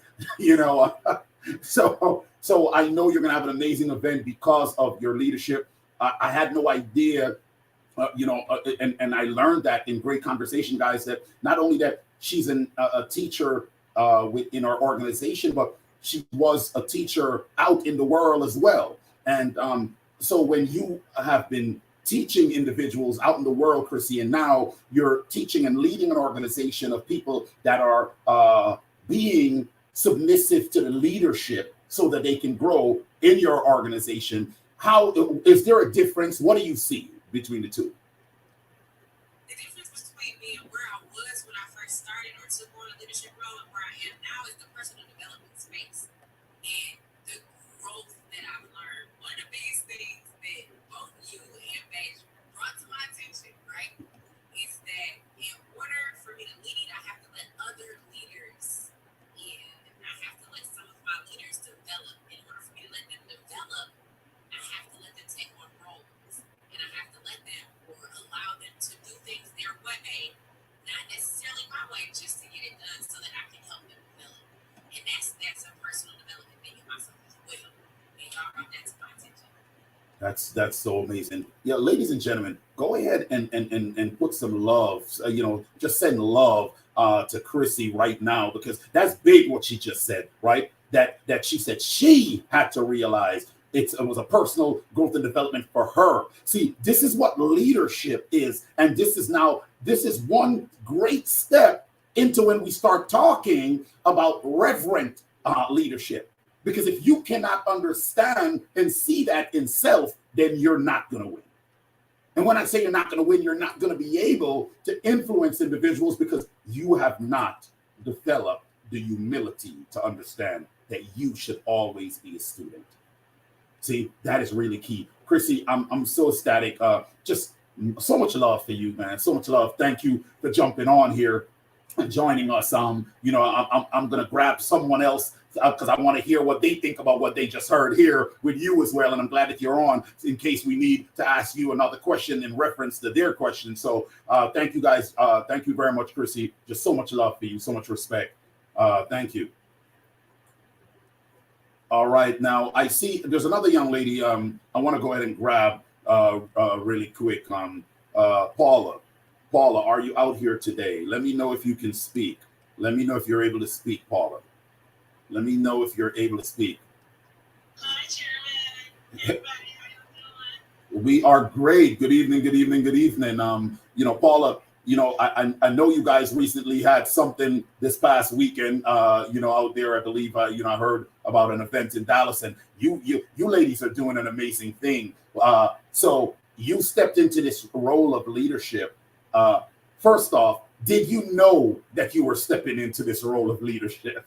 So I know you're going to have an amazing event because of your leadership. I had no idea, and I learned that in great conversation, guys, that not only that she's a teacher in our organization, but she was a teacher out in the world as well. And so when you have been teaching individuals out in the world, Chrissy, and now you're teaching and leading an organization of people that are being submissive to the leadership so that they can grow in your organization. How is there a difference? What do you see between the two? The difference between me and where I was when I first started or took on a leadership role and where I am now is the personal development space and the growth that I've learned. One of the biggest things that both you and Paige brought to my attention, right, is that in order for me to lead, I have to let other leaders in. I have to let some of my leaders develop. In order for me to let them develop, I have to let them take on roles. And I have to let them or allow them to do things their way, not necessarily my way, just to get it done so that I can help them develop. And that's a personal development thing in myself as well. And y'all brought that to my attention. That's so amazing. Yeah, ladies and gentlemen, go ahead and put some love, just send love to Chrissy right now, because that's big what she just said, right? That she said she had to realize it was a personal growth and development for her. See, this is what leadership is. And this is one great step into when we start talking about reverent leadership. Because if you cannot understand and see that in self, then you're not going to win. And when I say you're not going to win, you're not going to be able to influence individuals because you have not developed the humility to understand that you should always be a student. See, that is really key. Chrissy, I'm so ecstatic. Just so much love for you, man. So much love. Thank you for jumping on here and joining us. I'm going to grab someone else because I want to hear what they think about what they just heard here with you as well. And I'm glad that you're on in case we need to ask you another question in reference to their question. So thank you, guys. Thank you very much, Chrissy. Just so much love for you. So much respect. Thank you. All right. Now, I see there's another young lady I want to go ahead and grab really quick. Paula. Paula, are you out here today? Let me know if you can speak. Let me know if you're able to speak, Paula. Let me know if you're able to speak. Hi, Chairman. Everybody, how you doing? We are great. Good evening, good evening, good evening. Paula, I know you guys recently had something this past weekend, out there. I believe, I heard about an event in Dallas, and you ladies are doing an amazing thing. So you stepped into this role of leadership. First off, did you know that you were stepping into this role of leadership?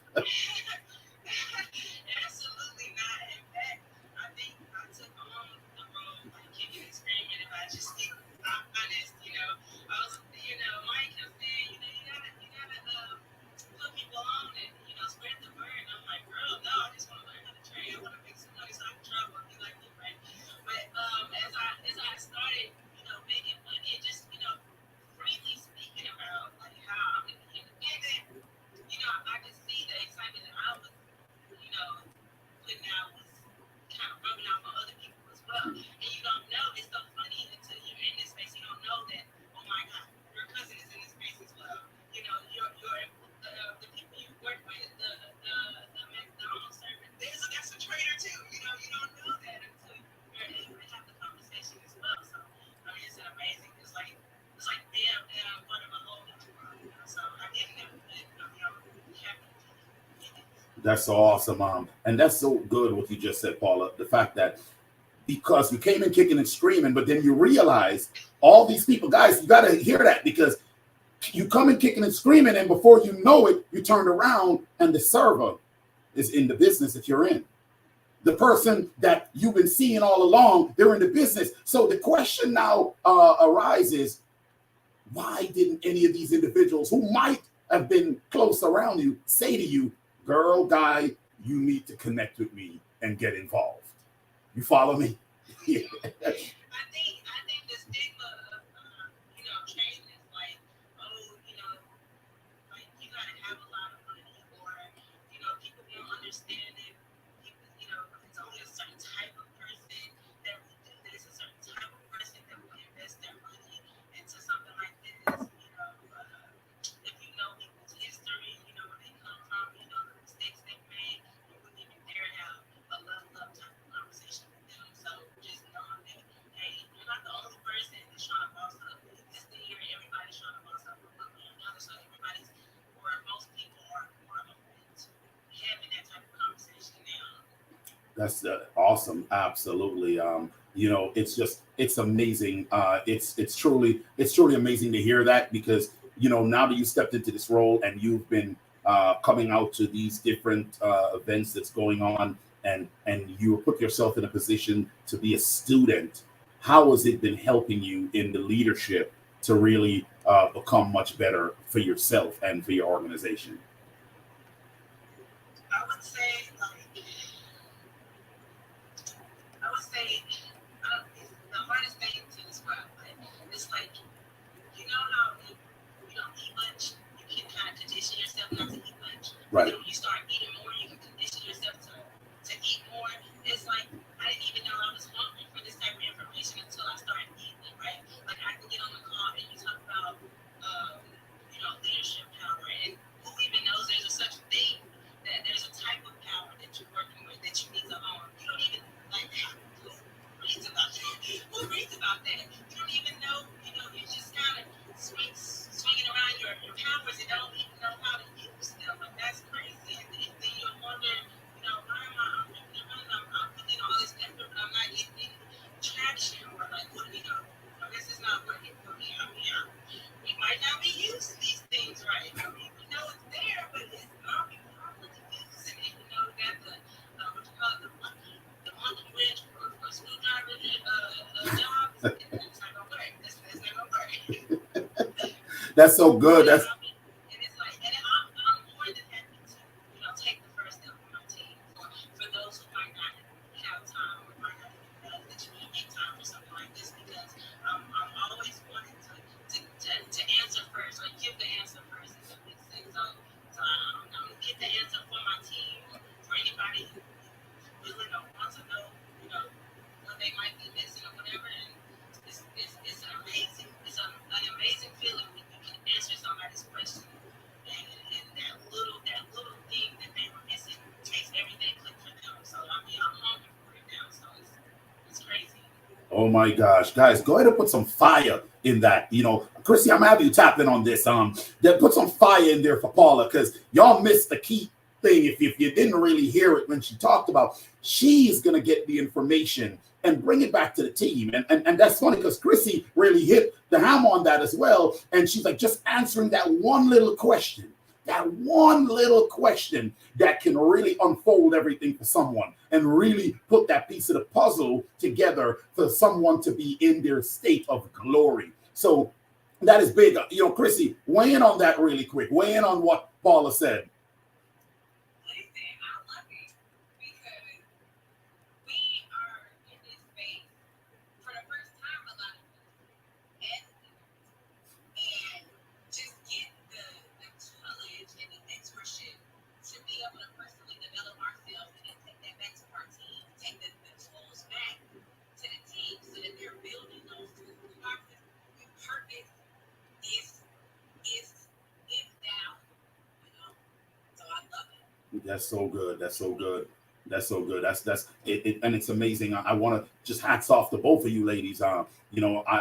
Absolutely not. In fact, I think I took on the role like kicking and screaming. If I just be honest, I was, Mike kept saying, you gotta put people on and spread the word. And I'm like, girl, no, I just want to learn how to train. I want to make some money so I can travel and be like you, right? But as I started, making money and just freely speaking about like how I'm independent, I could see the excitement that I was, putting out was kind of rubbing out on other people as well. And you don't know, it's so funny until you're in this space, you don't know that, oh my God, your cousin is in this space as well. The people you work with, the McDonald's server, that's a trainer too. You don't know that until you're able to have the conversation as well. So, it's amazing. It's like damn, part of a whole new world. So I didn't know that, That's so awesome, and that's so good what you just said, Paula. The fact that because you came in kicking and screaming, but then you realize all these people, guys, you got to hear that, because you come in kicking and screaming, and before you know it, you turn around and the server is in the business that you're in. The person that you've been seeing all along, they're in the business. So the question now arises, why didn't any of these individuals who might have been close around you say to you, girl, guy, you need to connect with me and get involved. You follow me? Yeah. I think the stigma of trading is like, oh, like you gotta have a lot of money, or people don't understand it. People, it's only a certain type of person that will do this, a certain type of person that will invest their money into something like this. If you know people's history, where they come from, the mistakes they've made, you wouldn't even dare have a level up type of conversation with them. So just knowing that, hey, you're not the only person that's trying to boss up. This the year everybody's trying to boss up one way or another. So everybody's, or most people are open to having that type of conversation now. That's awesome. Absolutely. It's amazing. It's truly amazing to hear that, because now that you stepped into this role and you've been coming out to these different events that's going on, and you put yourself in a position to be a student. How has it been helping you in the leadership to really become much better for yourself and for your organization? I would say the hardest thing to describe, but it's like, how if you don't eat much, you can kind of condition yourself not to eat much. Right. When you start eating more, you can condition yourself to eat more. It's like, I didn't even know I was hungry for this type of information until I started eating it, right? Like, I can get on the call and you talk about, leadership power, and who even knows there's a such thing, that there's a type of power that you're working with that you need to own. You don't even, like, who reads about that? Who reads about that? You don't even know, you're just kind of swinging around your powers and don't even know how to use them. Like, that's crazy. And then you'll wonder, why am I'm putting in all this effort, but I'm not getting any traction, or like, I guess it's not working for me. We might not be using these things right. We know it's there, but it's not properly using it. That what you call it, the monkey wrench for a screwdriver job. It's not gonna work. It's not gonna work. That's so good. That's and it's like, and I'm more than happy to take the first step with my team for those who might not have time, or might not that you make time for something like this, because I'm always wanting to answer first, or give the answer first, if that makes sense. So I'm gonna get the answer for my team, for anybody who really wants to know, what they might be missing or whatever. And it's an amazing feeling when you can answer somebody's question, and that little thing that they were missing makes everything click for them. So I'm hungry for it now. So it's crazy. Oh my gosh, guys, go ahead and put some fire in that. Chrissy, I'm having you tap in on this. Put some fire in there for Paula, because y'all missed the key thing. If you didn't really hear it when she talked about, she's gonna get the information and bring it back to the team. And that's funny, because Chrissy really hit the hammer on that as well. And she's like, just answering that one little question that can really unfold everything for someone, and really put that piece of the puzzle together for someone to be in their state of glory. So that is big. Chrissy, weigh in on that really quick. Weigh in on what Paula said. Listen, I love it, because we are in this space for the first time, a lot of us, as and just get the tutelage and the mentorship to be able to personally develop ourselves, and then take that back to our team, take the tools back to the team, so that they're building those toolboxes with purpose is down, So I love it. That's so good. That's so good. That's so good. That's it, and it's amazing. I want to just hats off to both of you ladies. I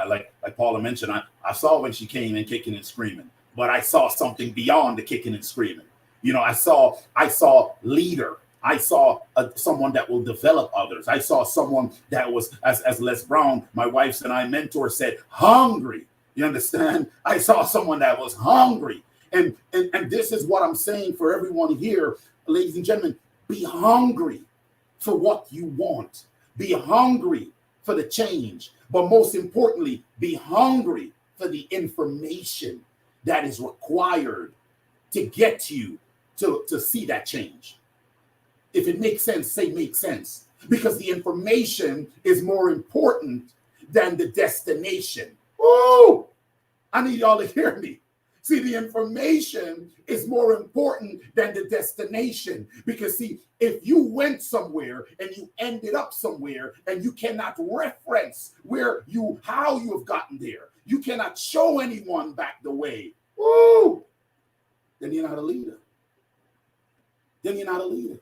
like Paula mentioned, I saw when she came in kicking and screaming, but I saw something beyond the kicking and screaming. I saw leader. I saw someone that will develop others. I saw someone that was, as Les Brown, my wife's and I mentor, said, hungry. You understand? I saw someone that was hungry. And this is what I'm saying for everyone here, ladies and gentlemen. Be hungry for what you want. Be hungry for the change. But most importantly, be hungry for the information that is required to get you to see that change. If it makes sense, say makes sense. Because the information is more important than the destination. Woo! I need y'all to hear me. See, the information is more important than the destination. Because, see, if you went somewhere and you ended up somewhere and you cannot reference how you have gotten there, you cannot show anyone back the way, woo, then you're not a leader. Then you're not a leader.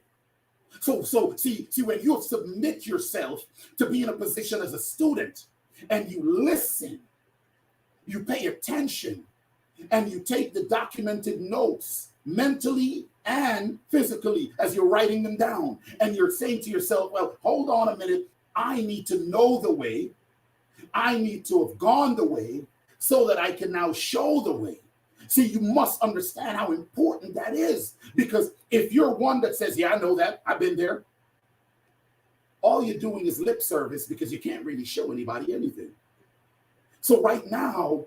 So see, when you submit yourself to be in a position as a student and you listen, you pay attention, and you take the documented notes mentally and physically as you're writing them down, and you're saying to yourself, well, hold on a minute, I need to know the way, I need to have gone the way so that I can now show the way. See, you must understand how important that is, because if you're one that says, yeah, I know that, I've been there, all you're doing is lip service because you can't really show anybody anything. So right now,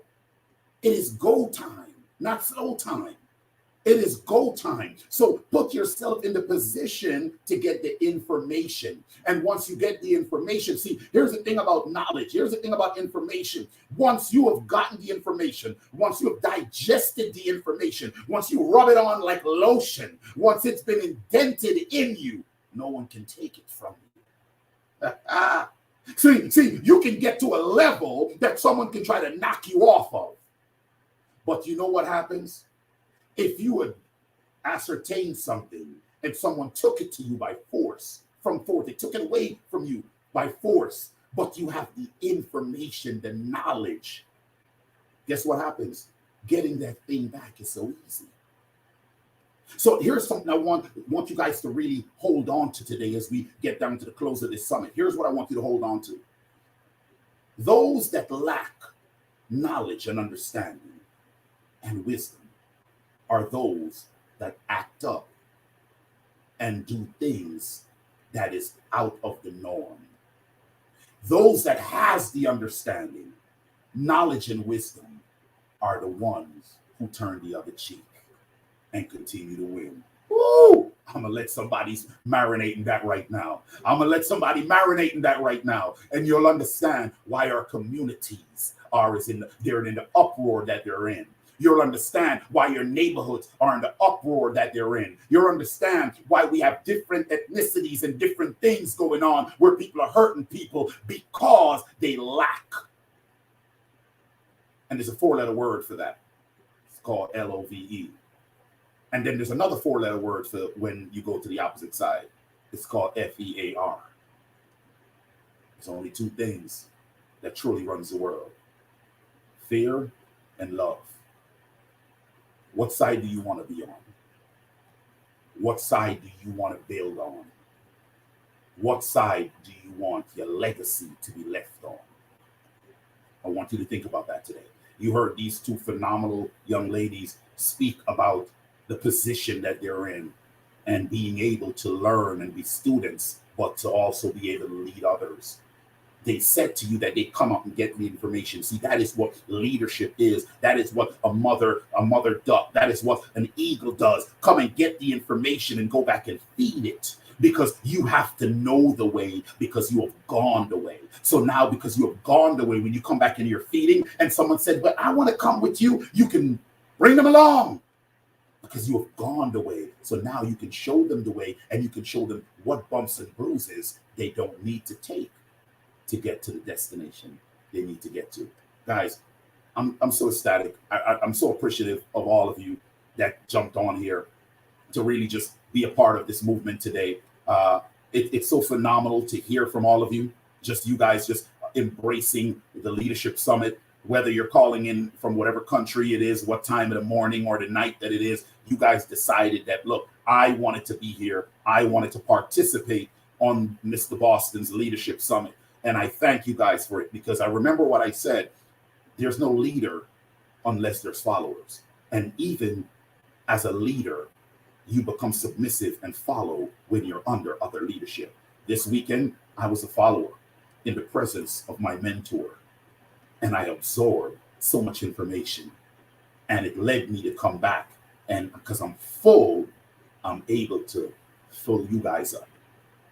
it is go time, not slow time. It is go time. So put yourself in the position to get the information. And once you get the information, see, here's the thing about knowledge. Here's the thing about information. Once you have gotten the information, once you have digested the information, once you rub it on like lotion, once it's been indented in you, no one can take it from you. See, you can get to a level that someone can try to knock you off of. But you know what happens? If you would ascertain something and someone took it to you by force, they took it away from you by force, but you have the information, the knowledge, guess what happens? Getting that thing back is so easy. So here's something I want you guys to really hold on to today as we get down to the close of this summit. Here's what I want you to hold on to. Those that lack knowledge and understanding and wisdom are those that act up and do things that is out of the norm. Those that has the understanding, knowledge, and wisdom are the ones who turn the other cheek and continue to win. Woo! I'm going to let somebody marinate in that right now. And you'll understand why our communities they're in the uproar that they're in. You'll understand why your neighborhoods are in the uproar that they're in. You'll understand why we have different ethnicities and different things going on where people are hurting people because they lack. And there's a 4-letter word for that. It's called LOVE. And then there's another 4-letter word for when you go to the opposite side. It's called FEAR. There's only 2 things that truly runs the world: fear and love. What side do you want to be on? What side do you want to build on? What side do you want your legacy to be left on? I want you to think about that today. You heard these 2 phenomenal young ladies speak about the position that they're in and being able to learn and be students, but to also be able to lead others. They said to you that they come up and get the information. See, that is what leadership is. That is what a mother duck, that is what an eagle does. Come and get the information and go back and feed it, because you have to know the way, because you have gone the way. So now, because you have gone the way, when you come back and you're feeding and someone said, but I want to come with you, you can bring them along because you have gone the way. So now you can show them the way, and you can show them what bumps and bruises they don't need to take to get to the destination they need to get to. Guys, I'm so ecstatic. I'm so appreciative of all of you that jumped on here to really just be a part of this movement today. It's so phenomenal to hear from all of you. Just you guys just embracing the Leadership Summit, whether you're calling in from whatever country it is, what time of the morning or the night that it is. You guys decided that, look, I wanted to be here. I wanted to participate on Mr. Boston's Leadership Summit. And I thank you guys for it, because I remember what I said. There's no leader unless there's followers. And even as a leader, you become submissive and follow when you're under other leadership. This weekend, I was a follower in the presence of my mentor, and I absorbed so much information, and it led me to come back And because I'm full, I'm able to fill you guys up.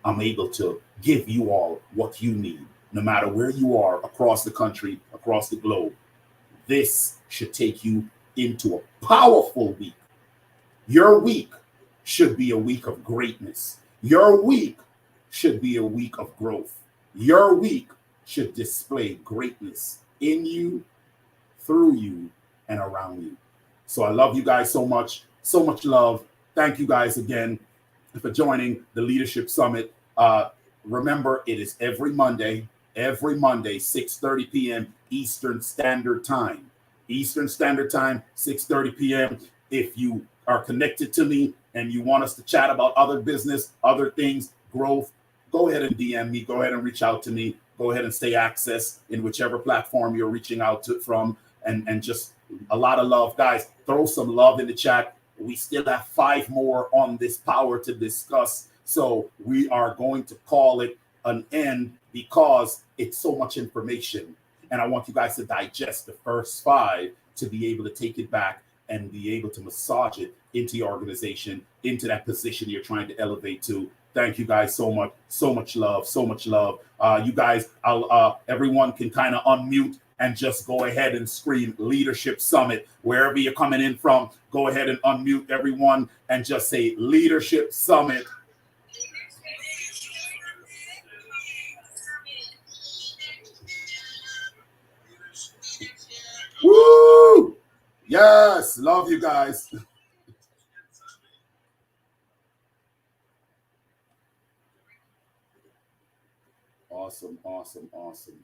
I'm able to give you all what you need, no matter where you are across the country, across the globe. This should take you into a powerful week. Your week should be a week of greatness. Your week should be a week of growth. Your week should display greatness in you, through you, and around you. So I love you guys so much. So much love. Thank you guys again for joining the Leadership Summit. Remember, it is every Monday, 6:30 p.m. Eastern Standard Time. Eastern Standard Time, 6:30 p.m. If you are connected to me and you want us to chat about other business, other things, growth, go ahead and DM me. Go ahead and reach out to me. Go ahead and stay access in whichever platform you're reaching out to from. And just a lot of love. Guys, throw some love in the chat. We still have 5 more on this power to discuss. So we are going to call it an end because it's so much information. And I want you guys to digest the first 5 to be able to take it back and be able to massage it into your organization, into that position you're trying to elevate to. Thank you guys so much. So much love. So much love. You guys, everyone can kind of unmute and just go ahead and scream Leadership Summit. Wherever you're coming in from, go ahead and unmute everyone and just say Leadership Summit. Woo! Yes, love you guys. Awesome, awesome, awesome.